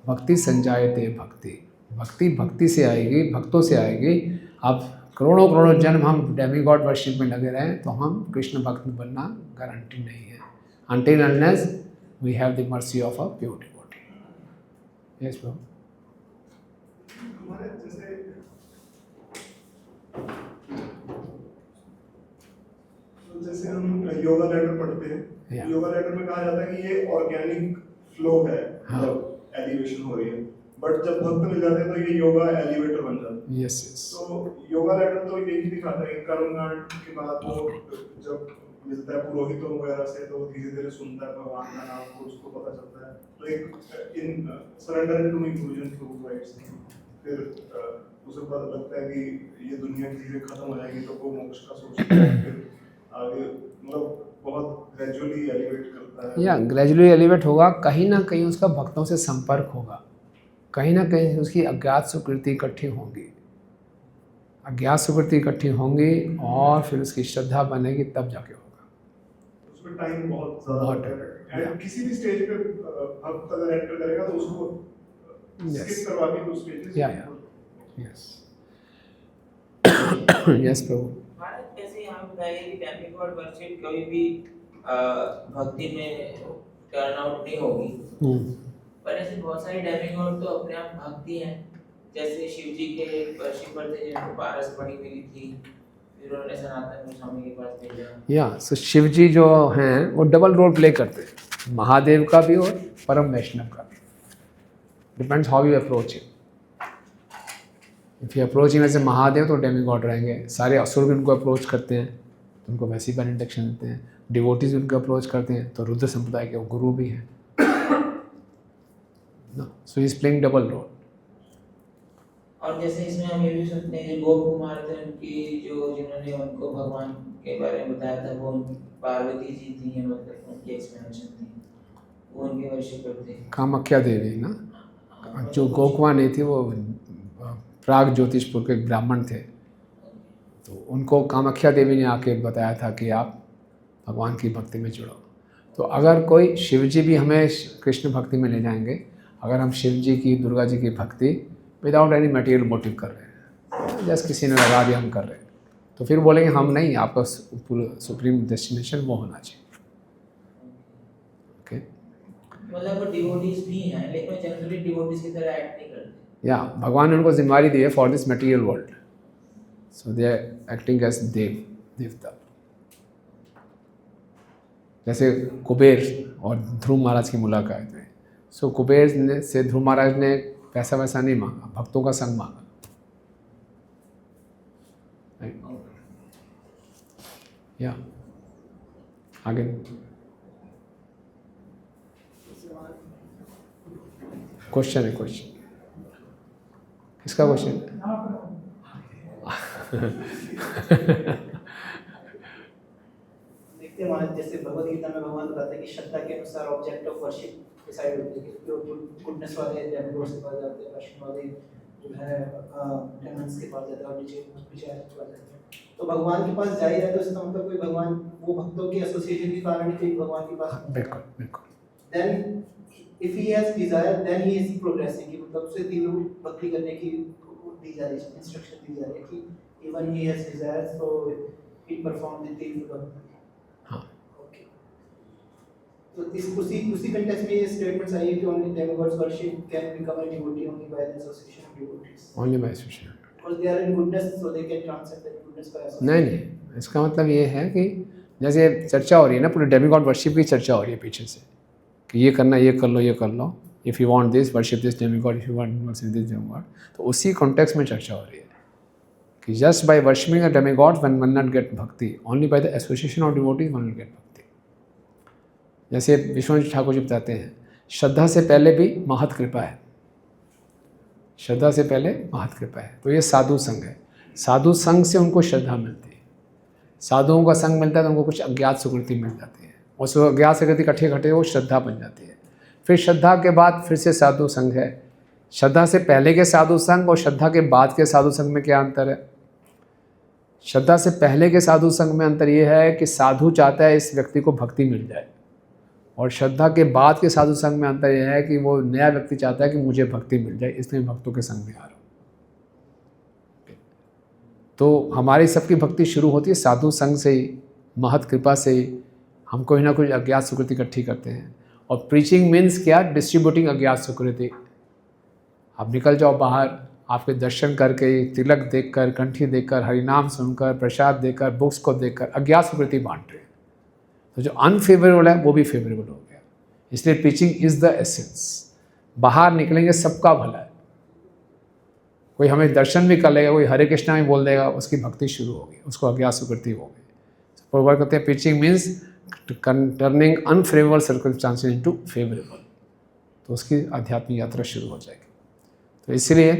Bhakti sanjayate bhakti. भक्ति भक्ति से आएगी, भक्तों से आएगी. अब करोड़ों करोड़ों जन्म हम डेमीगॉड वर्शिप में लगे रहें तो हम कृष्ण भक्त बनना गारंटी नहीं है. Until unless we have the mercy of a pure devotee. Yes, bro. हमारे जैसे जैसे हम योगा लेटर पढ़ते हैं, योगा लेटर में कहा जाता है कि ये ऑर्गेनिक फ्लो है, मतलब एलिवेशन हो रही है. बट जब भक्त मिल जाते हैं तो ये योगा एलिवेटर बन जाता है. Yes. तो योगा लेटर तो यही दिखाता है कि कर्मकांड के बाद वो जब मिलता है पुरोहितों वगैरह से तो धीरे धीरे सुनता है भगवान का नाम, तो उसको पता चलता है. तो एक in surrender into inclusion through rights, फिर उसे पता लगता है कि ये दुनिया धीरे खत्म हो जाएगी तो वो मोक्ष का सोचता है. फिर आगे मतलब बहुत ग्रेजुअली एलिवेट करता है. या ग्रेजुअली एलिवेट होगा, कहीं ना कहीं उसका भक्तों से संपर्क होगा, कहीं ना कहीं उसकी अज्ञात सुकृति इकट्ठी होंगी, अज्ञात सुकृति इकट्ठी होंगी और फिर उसकी श्रद्धा बनेगी, तब जाके होगा. उसमें टाइम बहुत ज़्यादा लगता है. किसी भी स्टेज पे भक्त अगर एंटर करेगा तो उसको स्किप करवा के उस स्टेज पे. यस. यस प्रभु. भारत कैसे यहाँ बताइए कि डेमीगॉड वर्शिप कभी भी भक्ति में टर्न आउट नहीं होगी. पर ऐसे बहुत सारे डेमीगॉड तो अपने आप भक्ति हैं. जैसे शिव जी के वर्शिपर थे जिनको पारस मणि मिली थी, फिर उन्होंने सनातन गोस्वामी के पास भेजा. या सो शिव जी जो हैं वो डबल रोल प्ले करते हैं, महादेव का भी और परम वैष्णव का भी. Depends how you approach him. If you approach him as a Mahadev तो डेमीगॉड रहेंगे. सारे असुर भी उनको अप्रोच करते हैं तो उनको वैसी बेनेडिक्शन देते हैं. डिवोटीज उनको अप्रोच करते हैं तो रुद्र संप्रदाय के वो गुरु भी हैं. So he is playing double role. और जैसे इसमें हम ये भी सुनते हैं जो गोप कुमार थे उनकी जो जिन्होंने उनको भगवान के बारे में बताया था वो पार्वती जी थी, मतलब उनकी एक्सप्लेनेशन थी, वो उनके वर्शिपर थे. कामाख्या देवी ना, जो गोकवा नहीं थी वो प्राग ज्योतिषपुर के ब्राह्मण थे, तो उनको कामाख्या देवी ने आके बताया था कि आप भगवान की भक्ति में जुड़ो. तो अगर कोई शिव जी भी हमें कृष्ण भक्ति में ले जाएंगे, अगर हम शिव जी की दुर्गा जी की भक्ति विदाउट एनी मटेरियल मोटिव कर रहे हैं, जस्ट किसी ने लगा दिया हम कर रहे हैं, तो फिर बोलेंगे हम नहीं, आपका सुप्रीम डेस्टिनेशन वो होना चाहिए. ओके. मतलब वो डिवोटीज भी हैं लेकिन जनरली डिवोटीज की तरह एक्ट नहीं करते. या भगवान ने उनको जिम्मेदारी दी है for this material world. So they are acting as devata. जैसे कुबेर और ध्रुव महाराज की मुलाकात है। सो कुबेर से ध्रुव महाराज ने पैसा वैसा नहीं मांगा, भक्तों का संग मांगा। या आगे क्वेश्चन है, क्वेश्चन किसका क्वेश्चन? देखते हैं महाराज, जैसे भगवद गीता में भगवान बताते हैं कि श्रद्धा के अनुसार ऑब्जेक्ट ऑफ वर्शिप डिसाइड होती है कि जो गुडनेस वाले डेमगॉड्स के पास जाते हैं, वैष्णव वाले जो है डेमन्स के पास जाते हैं और नीचे विचार के पास जाते हैं। तो भगवान के पास जा ही रहा है तो इसका मतलब कोई भगवान वो भक्तों के एसोसिएशन के कारण ही भगवान के पास। बिल्कुल बिल्कुल। Then if he has desire then he is progressing, कि मतलब उसे तीव्र भक्ति करने की दी जा रही है, इंस्ट्रक्शन दी जा रही है कि even he has Dzire so he perform the तीव्र भक्ति। हाँ ओके, तो इस उसी कंटेक्स्ट में ये स्टेटमेंट्स आई है कि only demigods worship can become a devotee only by the association of devotees, only by association, because they are in goodness so they can transcend the goodness by association. नहीं, इसका मतलब ये है कि जैसे चर्चा हो रही है ना, पूरे डेमिगॉड वर्शिप की चर्चा हो रही है पीछे से कि ये करना, ये कर लो, ये कर लो, if you want this worship this demigod, if you want worship this demigod. तो उसी कॉन्टेक्स्ट में चर्चा हो रही है कि just by worshipping a demigod one not get bhakti, only by the association of devotees one not get bhakti. जैसे विश्वनाथ ठाकुर जी बताते हैं, श्रद्धा से पहले भी महत कृपा है, श्रद्धा से पहले महत कृपा है। तो ये साधु संग है, साधु संग से उनको श्रद्धा मिलती है। साधुओं का संग मिलता है तो उनको कुछ अज्ञात सुकृति मिल जाती है, उस अज्ञात सुकृति इकट्ठे इकट्ठे वो श्रद्धा बन जाती है। फिर श्रद्धा के बाद फिर से साधु संग है। श्रद्धा से पहले के साधु संग और श्रद्धा के बाद के साधु संग में क्या अंतर है? श्रद्धा से पहले के साधु संग में अंतर ये है कि साधु चाहता है इस व्यक्ति को भक्ति मिल जाए, और श्रद्धा के बाद के साधु संग में अंतर यह है कि वो नया व्यक्ति चाहता है कि मुझे भक्ति मिल जाए, इसलिए भक्तों के संग में आ रहा हूँ। तो हमारी सबकी भक्ति शुरू होती है साधु संग से ही, महत कृपा से ही। हम कोई ना कोई अज्ञात सुकृति इकट्ठी करते हैं। और प्रीचिंग मीन्स क्या? डिस्ट्रीब्यूटिंग अज्ञात सुकृति। आप निकल जाओ बाहर, आपके दर्शन करके, तिलक देखकर, कंठी देखकर, हरिनाम सुनकर, प्रसाद देकर, बुक्स को देखकर अज्ञात सुकृति बांट रहे हैं। तो जो अनफेवरेबल है वो भी फेवरेबल हो गया। इसलिए प्रीचिंग इज़ द एसेंस। बाहर निकलेंगे सबका भला है। कोई हमें दर्शन भी कर लेगा, कोई हरे कृष्णा भी बोल देगा, उसकी भक्ति शुरू होगी, उसको अज्ञात सुकृति हो गई। प्रभुपाद कहते हैं preaching means turning unfavourable circumstances into favourable. तो उसकी आध्यात्मिक यात्रा शुरू हो जाएगी। तो इसलिए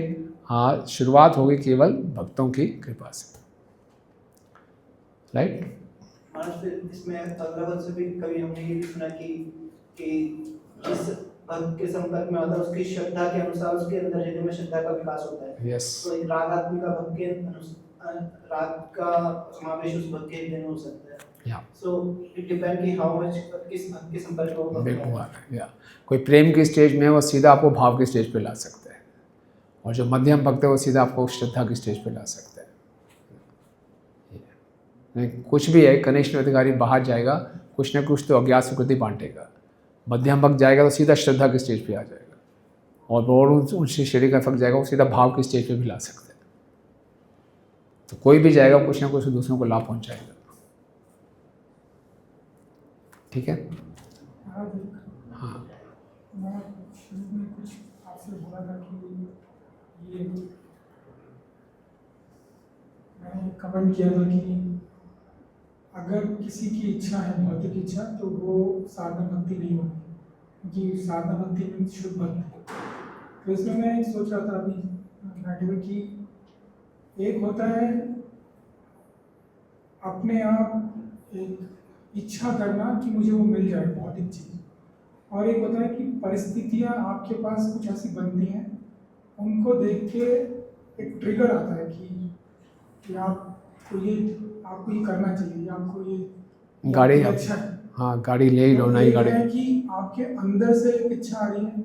हाँ, शुरुआत होगी केवल भक्तों की कृपा से। राइट? महाराज फिर इसमें अगला वर्ष से भी कभी हमने ये भी सुना कि जिस भक्त के संपर्क में आता है उसकी श्रद्धा के अनुसार उसके अंदर हृदय में श्रद्धा का विकास होता है। Yes. तो रागात्मिका भक्त के राग का समावेश उस भक्त के हृदय में हो सकता है। Yeah. So it depends कि how much किस भक्त के संपर्क में वो भक्त है। या कोई प्रेम की स्टेज में है वो सीधा आपको भाव की स्टेज पे ला सकता है, और जो मध्यम भक्त है वो सीधा आपको श्रद्धा की स्टेज पे ला सकता है। नहीं, कुछ भी है, कनिष्ठ अधिकारी बाहर जाएगा, कुछ ना कुछ तो अज्ञात सुकृति बांटेगा। मध्यम भक्त जाएगा तो सीधा श्रद्धा की स्टेज पे आ जाएगा, और ऊंची श्रेणी का भक्त जाएगा वो सीधा भाव की स्टेज पे भी ला सकता है। तो कोई भी जाएगा कुछ ना कुछ दूसरों को लाभ पहुंचाएगा। ठीक है? हाँ, मैं शुरू में कुछ आपसे बोला था कि ये मैंने कमेंट किया था कि अगर किसी की इच्छा है, भौतिक इच्छा, तो वो साधना भक्ति नहीं होगी, क्योंकि साधना भक्ति में शुद्ध भक्ति। तो इसमें मैं सोच रहा था अभी बैठे हुए कि एक होता है अपने आप एक इच्छा करना कि मुझे वो मिल जाए भौतिक चीज़, और एक होता है कि परिस्थितियाँ आपके पास कुछ ऐसी बनती हैं, उनको देख के एक ट्रिगर आता है कि आपको ये करना चाहिए, आपको ये गाड़ी अच्छा है। हाँ, गाड़ी ले ही लो, नई गाड़ी। है कि आपके अंदर से एक इच्छा आ रही है,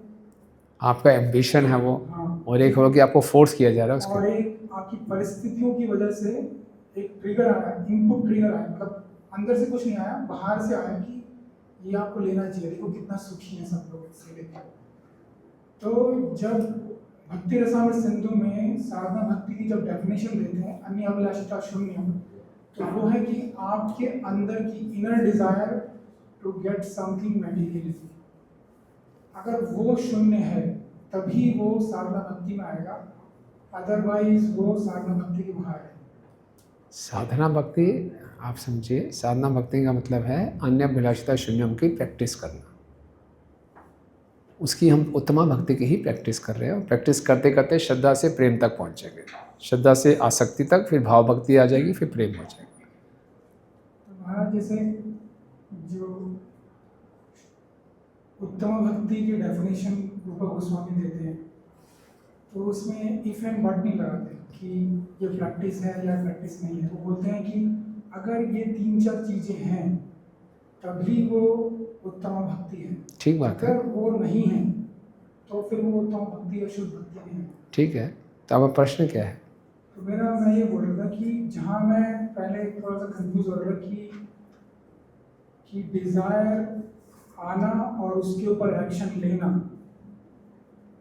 आपका एम्बिशन है वो। हाँ। और एक हो कि आपको फोर्स किया जा रहा है और उसके। एक आपकी परिस्थितियों की वजह से एक ट्रिगर आ रहा है, इनपुट ट्रिगर आया, मतलब अंदर से कुछ नहीं आया, बाहर से आया कि ये आपको लेना चाहिए, देखो कितना सुखी है सब लोग इससे लेकर। तो जब भक्ति रसामृत सिंधु में साधना भक्ति की जब डेफिनेशन देते हैं अन्य अभिलाषिता शून्य, तो वो है कि आपके अंदर की inner desire to get something materially, अगर वो शून्य है तभी वो साधना भक्ति में आएगा, अदरवाइज वो साधना भक्ति के बाहर है। साधना भक्ति आप समझिए, साधना भक्ति का मतलब है अन्य अभिलाषिता शून्यम की प्रैक्टिस करना। उसकी हम उत्तमा भक्ति की ही प्रैक्टिस कर रहे हैं, और प्रैक्टिस करते करते श्रद्धा से प्रेम तक पहुंचेंगे, श्रद्धा से आसक्ति तक, फिर भाव भक्ति आ जाएगी, फिर प्रेम हो जाएगी। तो महाराज जैसे जो उत्तम भक्ति की डेफिनेशन रूपा गोस्वामी देते हैं, तो उसमें इफ एंड बट नहीं लगाते कि ये प्रैक्टिस है या प्रैक्टिस नहीं है। वो बोलते हैं कि अगर ये 3-4 चीज़ें हैं तभी वो उत्तम भक्ति है। ठीक बात है। अगर वो नहीं है तो फिर वो उत्तम भक्ति या शुद्ध भक्ति नहीं है। ठीक है, तो अब प्रश्न क्या है? तो मैं ये बोल रहा था कि जहाँ मैं पहले थोड़ा सा कंफ्यूज हो रहा था कि डिज़ायर आना और उसके ऊपर एक्शन लेना,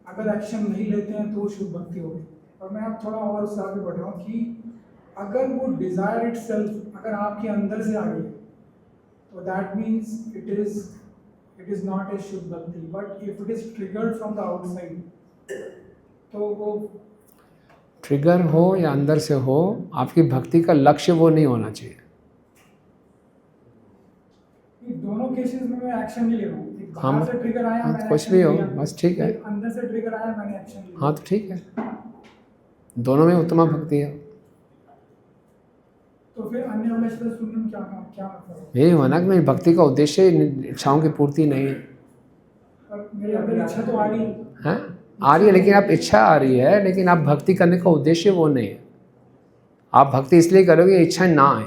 अगर एक्शन नहीं लेते हैं तो वो शुद्ध भक्ति होगी। और मैं अब थोड़ा और उससे आगे बढ़ रहा हूँ कि अगर वो डिज़ायर इटसेल्फ अगर आपके अंदर से आ गई तो that means it is not a शुद्ध भक्ति, but if it is triggered from the outside तो वो ट्रिगर हो या अंदर से हो, आपकी भक्ति का लक्ष्य वो नहीं होना चाहिए। दोनों केसेस में मैं एक्शन नहीं ले रहा हूँ। हम बाहर से ट्रिगर आया मैंने कुछ action भी हो, लिया, बस ठीक है। अंदर से ट्रिगर आया मैंने एक्शन लिया। हाँ तो ठीक है, दोनों में उत्तमा भक्ति है। तो फिर अन्य अभिलाषिता शून्यम क्या मतलब है? यही हुआ ना कि मेरी भक्ति का उद्देश्य इच्छाओं की पूर्ति नहीं है। और मेरी अंदर इच्छा तो आ रही हैं? आ रही है, लेकिन आप इच्छा आ रही है, लेकिन आप भक्ति करने का उद्देश्य वो नहीं है। आप भक्ति इसलिए करोगे इच्छा ना आए।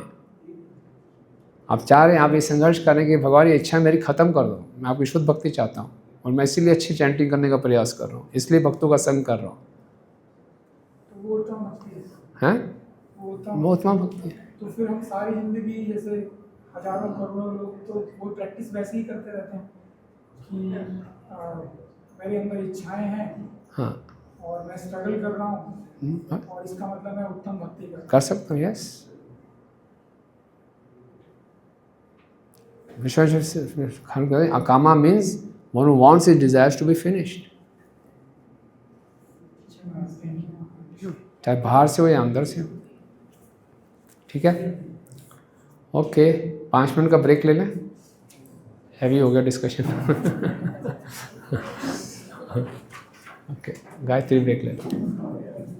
आप चाह रहे हैं, आप ये संघर्ष करें कि भगवान ये इच्छा मेरी खत्म कर दो, मैं आपकी शुद्ध भक्ति चाहता हूँ और मैं इसीलिए अच्छी चैंटिंग करने का प्रयास कर रहा हूँ, इसलिए भक्तों का संग कर रहा हूँ। तो वो उत्तम भक्ति हैं? है। वो उत्तम भक्ति है। तो फिर हम सारी जिंदगी जैसे हजारों करोड़ों लोग तो वो प्रैक्टिस वैसे ही करते रहते हैं कि मेरे अंदर इच्छाएं हैं, हाँ, और मैं स्ट्रगल कर रहा हूँ, हाँ। और इसका मतलब मैं उत्तम भक्ति कर सकता हूँ। Yes, akama means one who wants his desires to be finished, चाहे बाहर से हो या अंदर से हो। ठीक है, ओके, 5 मिनट का ब्रेक ले लें, हैवी हो गया डिस्कशन। ओके, गायत्री ब्रेक ले लें।